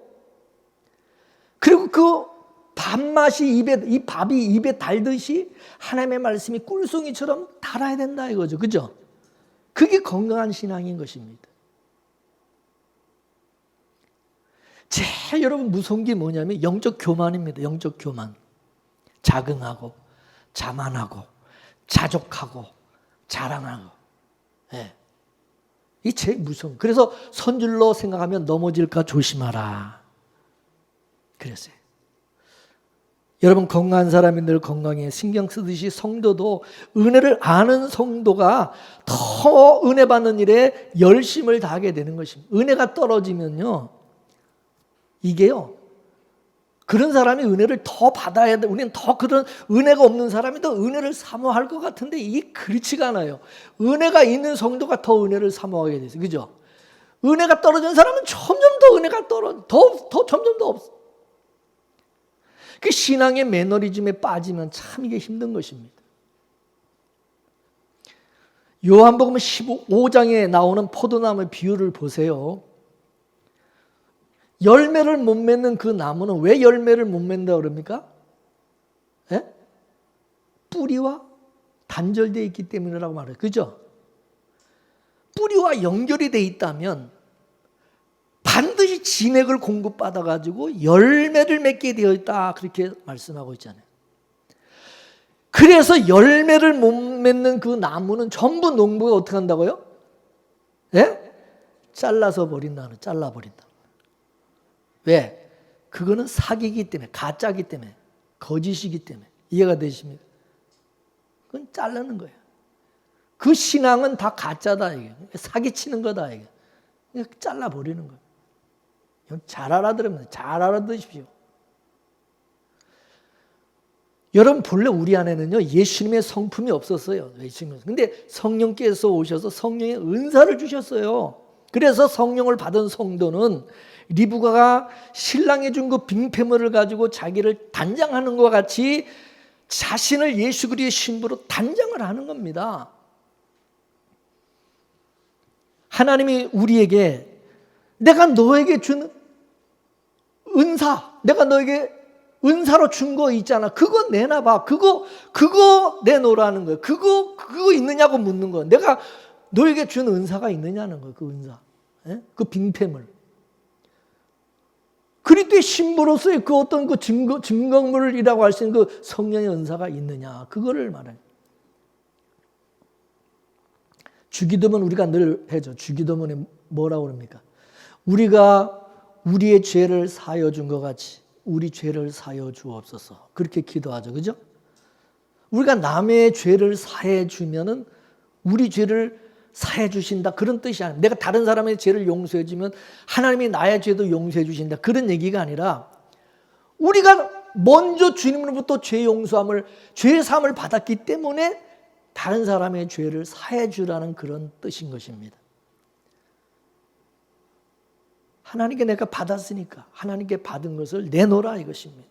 그리고 그 밥맛이 이 밥이 입에 달듯이 하나님의 말씀이 꿀송이처럼 달아야 된다 이거죠. 그죠? 그게 건강한 신앙인 것입니다. 제일 여러분 무서운 게 뭐냐면 영적 교만입니다. 영적 교만. 자긍하고 자만하고 자족하고 자랑하고. 네. 이 제일 무서운. 그래서 선줄로 생각하면 넘어질까 조심하라. 그랬어요. 여러분 건강한 사람이 늘 건강에 신경 쓰듯이 성도도 은혜를 아는 성도가 더 은혜 받는 일에 열심을 다하게 되는 것입니다. 은혜가 떨어지면요, 이게요, 그런 사람이 은혜를 더 받아야 돼. 우리는 더 그런 은혜가 없는 사람이 더 은혜를 사모할 것 같은데 이게 그렇지가 않아요. 은혜가 있는 성도가 더 은혜를 사모하게 돼요. 그죠? 은혜가 떨어진 사람은 점점 더 은혜가 더 점점 더 없어. 그 신앙의 매너리즘에 빠지면 참 이게 힘든 것입니다. 요한복음 15장에 나오는 포도나무 비유를 보세요. 열매를 못 맺는 그 나무는 왜 열매를 못 맺는다 그럽니까? 예? 뿌리와 단절되어 있기 때문이라고 말해요. 그죠? 뿌리와 연결이 되어 있다면 반드시 진액을 공급받아가지고 열매를 맺게 되어 있다. 그렇게 말씀하고 있잖아요. 그래서 열매를 못 맺는 그 나무는 전부 농부가 어떻게 한다고요? 예? 잘라서 버린다는, 잘라버린다. 왜? 그거는 사기이기 때문에, 가짜이기 때문에, 거짓이기 때문에. 이해가 되십니까? 그건 자르는 거예요. 그 신앙은 다 가짜다. 이게. 사기치는 거다. 이게. 잘라버리는 거예요. 잘 알아들으면 잘 알아들으십시오. 여러분 본래 우리 안에는요 예수님의 성품이 없었어요. 근데 성령께서 오셔서 성령의 은사를 주셨어요. 그래서 성령을 받은 성도는 리브가가 신랑이 준 그 빙패물을 가지고 자기를 단장하는 것 같이 자신을 예수 그리스도의 신부로 단장을 하는 겁니다. 하나님이 우리에게 내가 너에게 준 은사, 내가 너에게 은사로 준 거 있잖아. 그거 내놔봐. 그거 내놓으라는 거예요. 그거 있느냐고 묻는 거예요. 내가 너에게 준 은사가 있느냐는 거예요. 그 은사. 예? 그 빙패물. 그리스도의 신부로서의 그 어떤 그 증거물이라고 할 수 있는 그 성령의 은사가 있느냐. 그거를 말해요. 주기도문 우리가 늘 해죠. 주기도문에 뭐라고 그럽니까? 우리가 우리의 죄를 사하여 준 것 같이 우리 죄를 사하여 주옵소서. 그렇게 기도하죠. 그죠? 우리가 남의 죄를 사해 주면은 우리 죄를 사해 주신다. 그런 뜻이 아니에요. 내가 다른 사람의 죄를 용서해 주면 하나님이 나의 죄도 용서해 주신다. 그런 얘기가 아니라 우리가 먼저 주님으로부터 죄 용서함을, 죄 사함을 받았기 때문에 다른 사람의 죄를 사해 주라는 그런 뜻인 것입니다. 하나님께 내가 받았으니까 하나님께 받은 것을 내놓으라 이것입니다.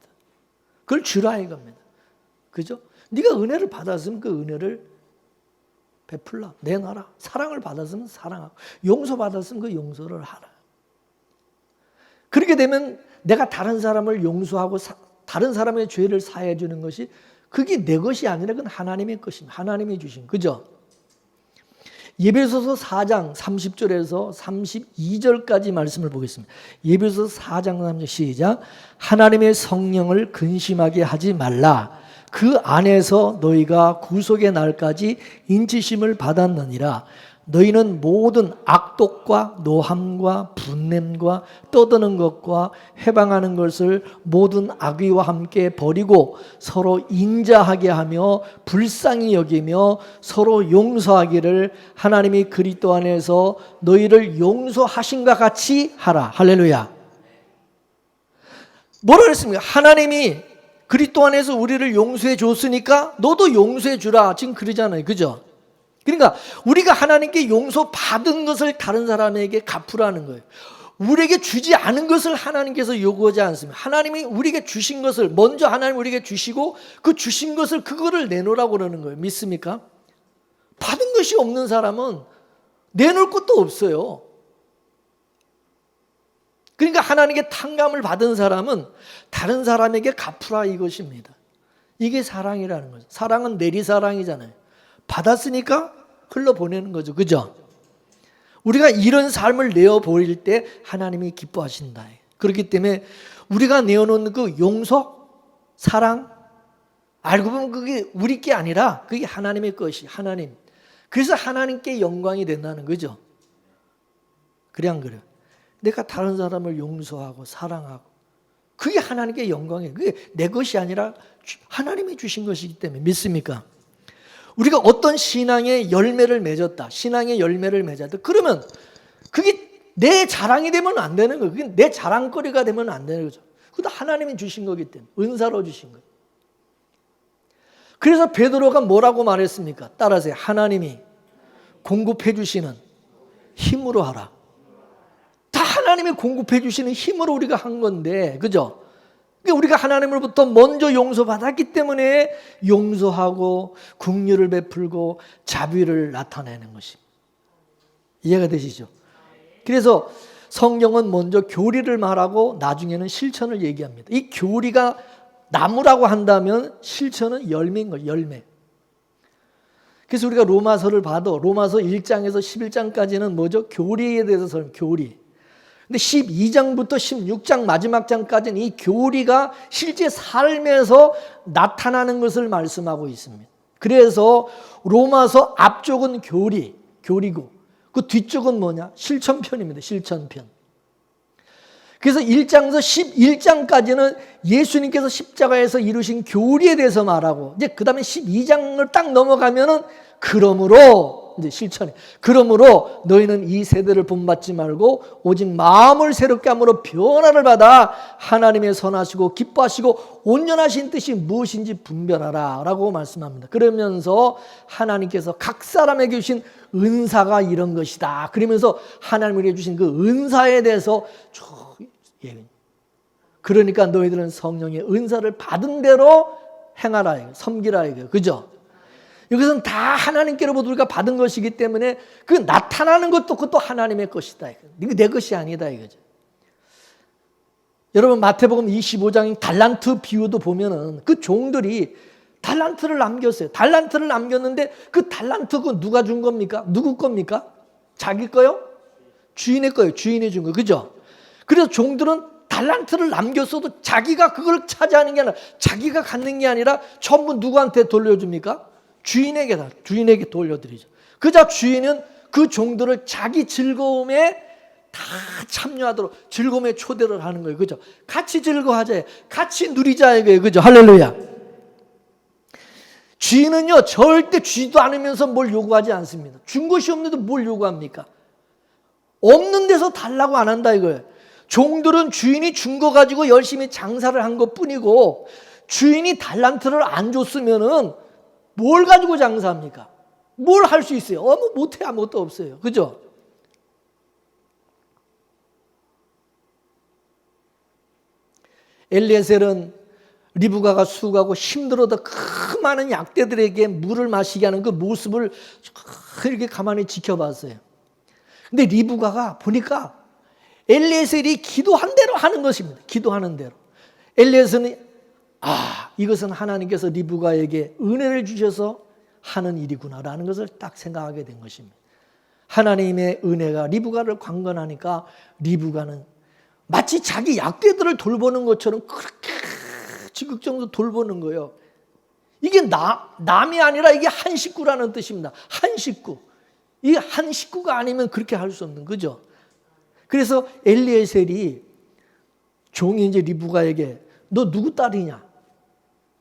그걸 주라 이겁니다. 그죠? 네가 은혜를 받았으면 그 은혜를 베풀라, 내놔라. 사랑을 받았으면 사랑하고, 용서 받았으면 그 용서를 하라. 그렇게 되면 내가 다른 사람을 용서하고 다른 사람의 죄를 사해 주는 것이 그게 내 것이 아니라 그건 하나님의 것입니다. 하나님이 주신, 그죠? 예배소서 4장 30절에서 32절까지 말씀을 보겠습니다. 예배소서 4장 30절 시작. 하나님의 성령을 근심하게 하지 말라. 그 안에서 너희가 구속의 날까지 인치심을 받았느니라. 너희는 모든 악독과 노함과 분냄과 떠드는 것과 해방하는 것을 모든 악의와 함께 버리고 서로 인자하게 하며 불쌍히 여기며 서로 용서하기를 하나님이 그리스도 안에서 너희를 용서하신과 같이 하라. 할렐루야. 뭐라 그랬습니까? 하나님이 그리스도 안에서 우리를 용서해 줬으니까 너도 용서해 주라. 지금 그러잖아요. 그죠? 그러니까 우리가 하나님께 용서받은 것을 다른 사람에게 갚으라는 거예요. 우리에게 주지 않은 것을 하나님께서 요구하지 않습니다. 하나님이 우리에게 주신 것을 먼저 하나님 우리에게 주시고 그 주신 것을 그거를 내놓으라고 그러는 거예요. 믿습니까? 받은 것이 없는 사람은 내놓을 것도 없어요. 그러니까 하나님께 탕감을 받은 사람은 다른 사람에게 갚으라 이것입니다. 이게 사랑이라는 거죠. 사랑은 내리사랑이잖아요. 받았으니까 흘러보내는 거죠. 그죠? 우리가 이런 삶을 내어보일 때 하나님이 기뻐하신다. 그렇기 때문에 우리가 내어놓는 그 용서, 사랑, 알고 보면 그게 우리 게 아니라 그게 하나님의 것이 하나님. 그래서 하나님께 영광이 된다는 거죠. 그래 안 그래요? 내가 다른 사람을 용서하고 사랑하고 그게 하나님께 영광이에요. 그게 내 것이 아니라 하나님이 주신 것이기 때문에 믿습니까? 우리가 어떤 신앙의 열매를 맺었다. 신앙의 열매를 맺었다. 그러면 그게 내 자랑이 되면 안 되는 거예요. 그게 내 자랑거리가 되면 안 되는 거죠. 그것도 하나님이 주신 거기 때문에 은사로 주신 거예요. 그래서 베드로가 뭐라고 말했습니까? 따라하세요. 하나님이 공급해 주시는 힘으로 하라. 다 하나님이 공급해 주시는 힘으로 우리가 한 건데, 그죠? 우리가 하나님으로부터 먼저 용서받았기 때문에 용서하고 긍휼을 베풀고 자비를 나타내는 것입니다. 이해가 되시죠? 그래서 성경은 먼저 교리를 말하고 나중에는 실천을 얘기합니다. 이 교리가 나무라고 한다면 실천은 열매인 거예요. 열매. 그래서 우리가 로마서를 봐도 로마서 1장에서 11장까지는 뭐죠? 교리에 대해서 설명, 교리. 근데 12장부터 16장 마지막 장까지는 이 교리가 실제 삶에서 나타나는 것을 말씀하고 있습니다. 그래서 로마서 앞쪽은 교리고 그 뒤쪽은 뭐냐? 실천편입니다. 실천편. 그래서 1장에서 11장까지는 예수님께서 십자가에서 이루신 교리에 대해서 말하고 이제 그 다음에 12장을 딱 넘어가면은 그러므로 이제 실천해. 그러므로 너희는 이 세대를 본받지 말고 오직 마음을 새롭게 함으로 변화를 받아 하나님의 선하시고 기뻐하시고 온전하신 뜻이 무엇인지 분별하라 라고 말씀합니다. 그러면서 하나님께서 각 사람에게 주신 은사가 이런 것이다. 그러면서 하나님에게 주신 그 은사에 대해서 그러니까 너희들은 성령의 은사를 받은 대로 행하라, 섬기라 이거예요. 그죠? 이것은 다 하나님께로부터 우리가 받은 것이기 때문에 그 나타나는 것도 그것도 하나님의 것이다. 이거 내 것이 아니다 이거죠. 여러분 마태복음 25장 달란트 비유도 보면은 그 종들이 달란트를 남겼어요. 달란트를 남겼는데 그 달란트 그 누가 준 겁니까? 누구 겁니까? 자기 거요? 주인의 거예요. 주인이 준 거. 그죠? 그래서 종들은 달란트를 남겼어도 자기가 그걸 차지하는 게 아니라 자기가 갖는 게 아니라 전부 누구한테 돌려줍니까? 주인에게 돌려드리죠. 그자 주인은 그 종들을 자기 즐거움에 다 참여하도록 즐거움에 초대를 하는 거예요. 그죠? 같이 즐거워하자. 같이 누리자 이거예요. 그죠? 할렐루야. 주인은요, 절대 주지도 않으면서 뭘 요구하지 않습니다. 준 것이 없는데 뭘 요구합니까? 없는 데서 달라고 안 한다 이거예요. 종들은 주인이 준 거 가지고 열심히 장사를 한 것 뿐이고 주인이 달란트를 안 줬으면은 뭘 가지고 장사합니까? 뭘 할 수 있어요? 못해 아무것도 없어요. 그죠? 엘리에셀은 리브가가 수고하고 힘들어도 그 많은 약대들에게 물을 마시게 하는 그 모습을 이렇게 가만히 지켜봤어요. 근데 리브가가 보니까 엘리에셀이 기도한 대로 하는 것입니다. 기도하는 대로. 엘리에셀은 이것은 하나님께서 리브가에게 은혜를 주셔서 하는 일이구나라는 것을 딱 생각하게 된 것입니다. 하나님의 은혜가 리브가를 강건하니까 리브가는 마치 자기 약대들을 돌보는 것처럼 그렇게 지극정도 돌보는 거예요. 이게 남이 아니라 이게 한 식구라는 뜻입니다. 한 식구. 이 한 식구가 아니면 그렇게 할 수 없는 거죠. 그래서 엘리에셀이 종이 이제 리브가에게 너 누구 딸이냐?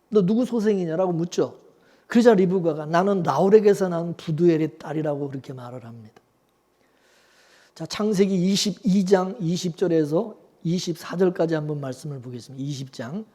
너 누구 소생이냐라고 묻죠. 그러자 리브가가 나는 나홀에게서 난 부두엘의 딸이라고 그렇게 말을 합니다. 자, 창세기 22장 20절에서 24절까지 한번 말씀을 보겠습니다. 20장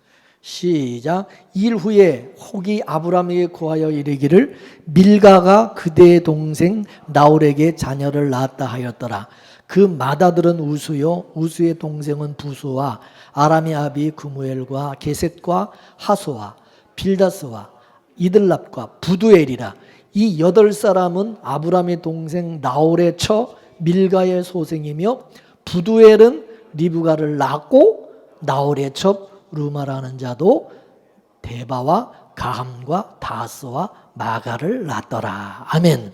시작. 일 후에 혹이 아브라함에게 고하여 이르기를 밀가가 그대의 동생 나홀에게 자녀를 낳았다 하였더라. 그 맏아들은 우수요 우수의 동생은 부수와 아람의 아비 구무엘과 게셋과 하소와 빌다스와 이들랍과 부두엘이라. 이 8사람은 아브람의 동생 나홀의 처 밀가의 소생이며 부두엘은 리브가를 낳고 나홀의 첩 루마라는 자도 데바와 가함과 다스와 마가를 낳더라. 아멘.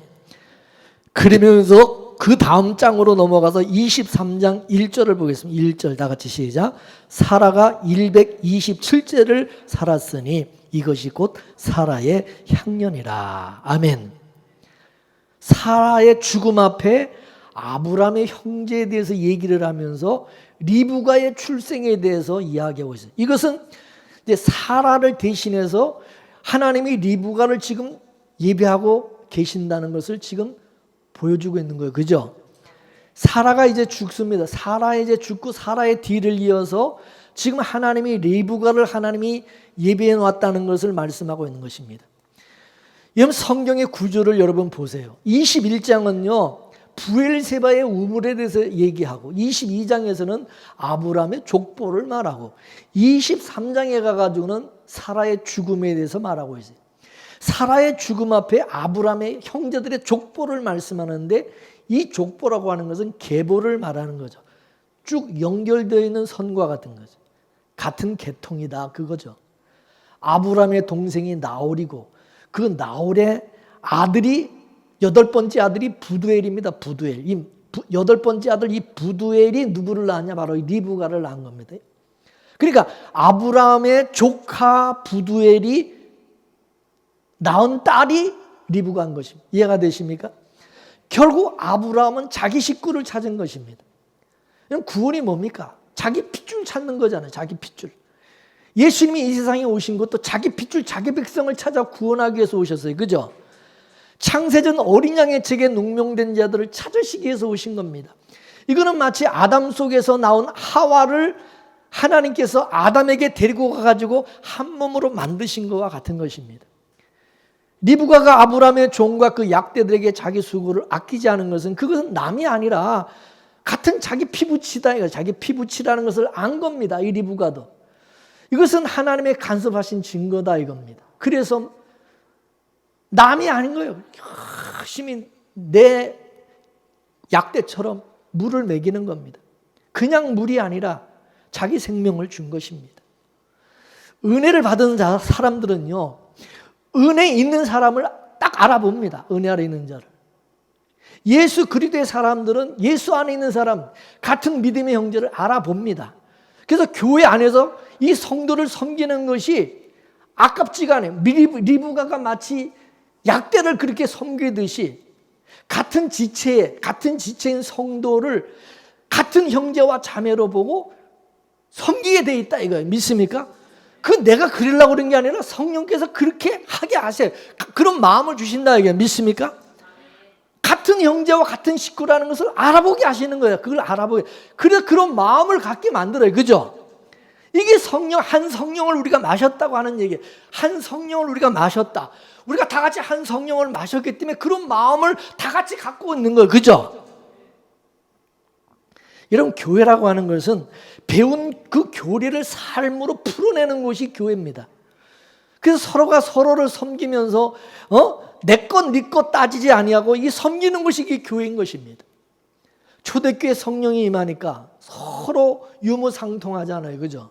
그러면서 그 다음 장으로 넘어가서 23장 1절을 보겠습니다. 1절 다 같이 시작. 사라가 127세를 살았으니 이것이 곧 사라의 향년이라. 아멘. 사라의 죽음 앞에 아브라함의 형제에 대해서 얘기를 하면서 리브가의 출생에 대해서 이야기하고 있어요. 이것은 이제 사라를 대신해서 하나님이 리브가를 지금 예배하고 계신다는 것을 지금 보여주고 있는 거예요. 그죠? 사라가 이제 죽습니다. 사라 이제 죽고 사라의 뒤를 이어서 지금 하나님이 리브가를 하나님이 예배해 놨다는 것을 말씀하고 있는 것입니다. 여러분 성경의 구조를 여러분 보세요. 21장은요. 부엘세바의 우물에 대해서 얘기하고 22장에서는 아브라함의 족보를 말하고 23장에 가가지고는 사라의 죽음에 대해서 말하고 있어요. 사라의 죽음 앞에 아브라함의 형제들의 족보를 말씀하는데 이 족보라고 하는 것은 계보를 말하는 거죠. 쭉 연결되어 있는 선과 같은 거죠. 같은 계통이다 그거죠. 아브라함의 동생이 나홀이고 그 나홀의 아들이 8번째 아들이 부두엘입니다. 부두엘. 이 8번째 아들 이 부두엘이 누구를 낳았냐? 바로 리브가를 낳은 겁니다. 그러니까 아브라함의 조카 부두엘이 낳은 딸이 리브가인 것입니다. 이해가 되십니까? 결국 아브라함은 자기 식구를 찾은 것입니다. 구원이 뭡니까? 자기 핏줄 찾는 거잖아요. 자기 핏줄. 예수님이 이 세상에 오신 것도 자기 핏줄, 자기 백성을 찾아 구원하기 위해서 오셨어요. 그죠? 창세전 어린 양의 책에 농명된 자들을 찾으시기 위해서 오신 겁니다. 이거는 마치 아담 속에서 나온 하와를 하나님께서 아담에게 데리고 가가지고 한 몸으로 만드신 것과 같은 것입니다. 리브가가 아브라함의 종과 그 약대들에게 자기 수고를 아끼지 않은 것은 그것은 남이 아니라 같은 자기 피부치다. 자기 피부치라는 것을 안 겁니다. 이 리브가도. 이것은 하나님의 간섭하신 증거다 이겁니다. 그래서 남이 아닌 거예요. 열심히 내 약대처럼 물을 먹이는 겁니다. 그냥 물이 아니라 자기 생명을 준 것입니다. 은혜를 받은 사람들은요. 은혜 있는 사람을 딱 알아봅니다. 은혜 아래 있는 자를. 예수 그리스도의 사람들은 예수 안에 있는 사람, 같은 믿음의 형제를 알아봅니다. 그래서 교회 안에서 이 성도를 섬기는 것이 아깝지가 않아요. 리브가가 마치 약대를 그렇게 섬기듯이 같은 지체인 성도를 같은 형제와 자매로 보고 섬기게 돼 있다 이거예요. 믿습니까? 그 내가 그러려고 그런 게 아니라 성령께서 그렇게 하게 하세요. 그런 마음을 주신다 이게 믿습니까? 같은 형제와 같은 식구라는 것을 알아보게 하시는 거예요. 그걸 알아보게. 그래서 그런 마음을 갖게 만들어요. 그죠? 이게 한 성령을 우리가 마셨다고 하는 얘기예요. 한 성령을 우리가 마셨다. 우리가 다 같이 한 성령을 마셨기 때문에 그런 마음을 다 같이 갖고 있는 거예요. 그죠? 여러분 교회라고 하는 것은 배운 그 교리를 삶으로 풀어내는 것이 교회입니다. 그래서 서로가 서로를 섬기면서 내 것 네 것 따지지 아니하고 이 섬기는 것이 이게 교회인 것입니다. 초대교회 성령이 임하니까 서로 유무상통하잖아요. 그죠?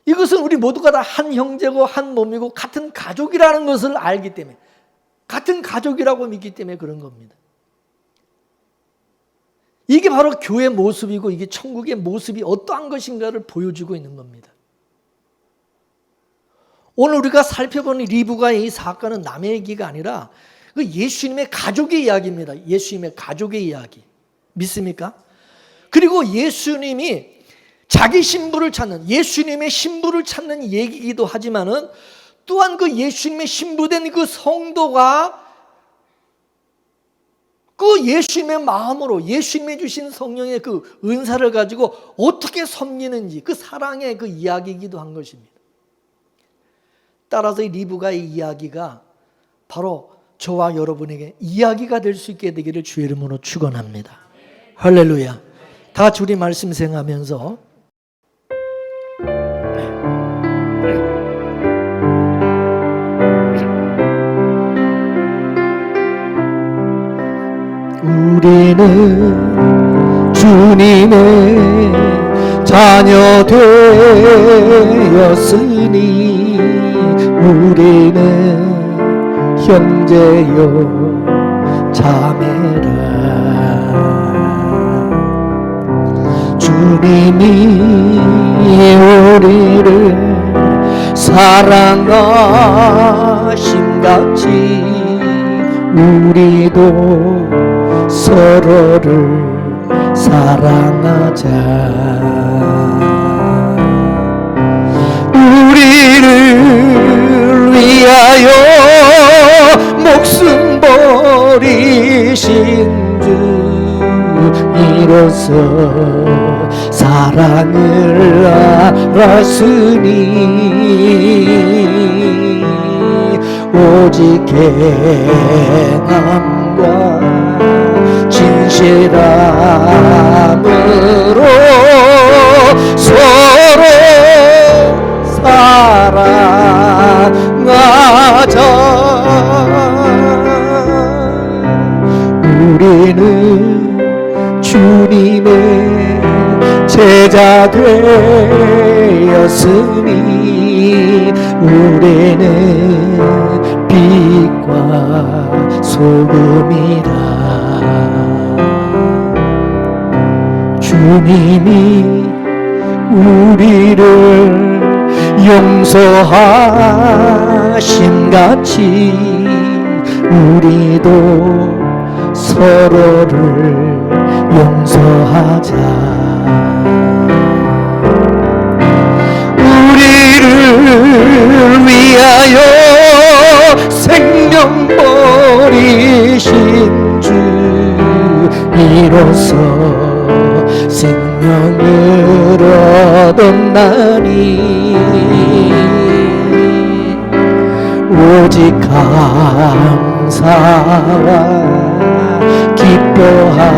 이것은 우리 모두가 다 한 형제고 한 몸이고 같은 가족이라는 것을 알기 때문에 같은 가족이라고 믿기 때문에 그런 겁니다. 이게 바로 교회의 모습이고 이게 천국의 모습이 어떠한 것인가를 보여주고 있는 겁니다. 오늘 우리가 살펴보는 리브가의 이 사건은 남의 얘기가 아니라 그 예수님의 가족의 이야기입니다. 예수님의 가족의 이야기. 믿습니까? 그리고 예수님이 자기 신부를 찾는 예수님의 신부를 찾는 얘기이기도 하지만은 또한 그 예수님의 신부된 그 성도가 그 예수님의 마음으로 예수님이 주신 성령의 그 은사를 가지고 어떻게 섬기는지 그 사랑의 그 이야기이기도 한 것입니다. 따라서 이 리브가의 이야기가 바로 저와 여러분에게 이야기가 될 수 있게 되기를 주의 이름으로 축원합니다. 할렐루야. 다 같이 우리 말씀 생각하면서 우리는 주님의 자녀 되었으니 우리는 형제요 자매라. 주님이 우리를 사랑하심같이 우리도 서로를 사랑하자. 우리를 위하여 목숨 버리신 주 이로써 사랑을 알았으니 오직 행함과 진실함으로 서로 사랑하자. 우리는 주님의 제자 되었으니 우리는 빛과 소금이라. 주님이 우리를 용서하심같이 우리도 서로를 용서하자. 우리를 위하여 생명 버리신 주 이로써 생명을 얻었나니 오직 감사와 기뻐함으로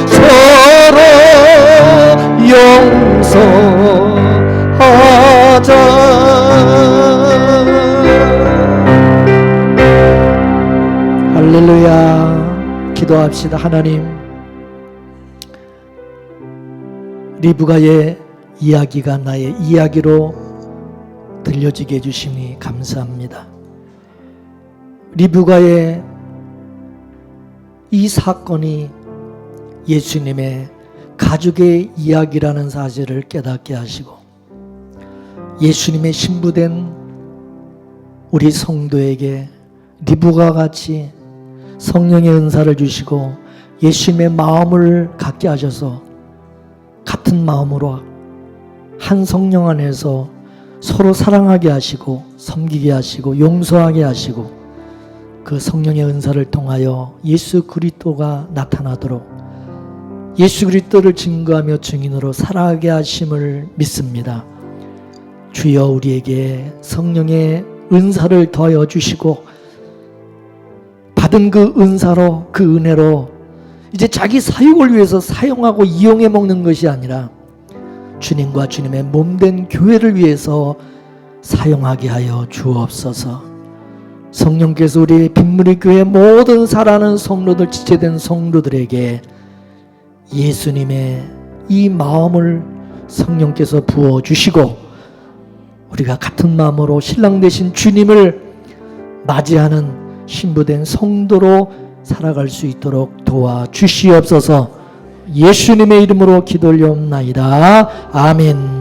서로 용서하자. 할렐루야. 기도합시다. 하나님, 리브가의 이야기가 나의 이야기로 들려지게 해주시니 감사합니다. 리브가의 이 사건이 예수님의 가족의 이야기라는 사실을 깨닫게 하시고 예수님의 신부된 우리 성도에게 리브가와 같이 성령의 은사를 주시고 예수님의 마음을 갖게 하셔서 같은 마음으로 한 성령 안에서 서로 사랑하게 하시고 섬기게 하시고 용서하게 하시고 그 성령의 은사를 통하여 예수 그리스도가 나타나도록 예수 그리스도를 증거하며 증인으로 살아가게 하심을 믿습니다. 주여 우리에게 성령의 은사를 더하여 주시고 받은 그 은사로 그 은혜로 이제 자기 사역을 위해서 사용하고 이용해 먹는 것이 아니라 주님과 주님의 몸된 교회를 위해서 사용하게 하여 주옵소서. 성령께서 우리 빗물의 교회 모든 살아가는 성도들 지체된 성도들에게 예수님의 이 마음을 성령께서 부어주시고 우리가 같은 마음으로 신랑 되신 주님을 맞이하는 신부된 성도로 살아갈 수 있도록 도와주시옵소서. 예수님의 이름으로 기도 올려옵나이다. 아멘.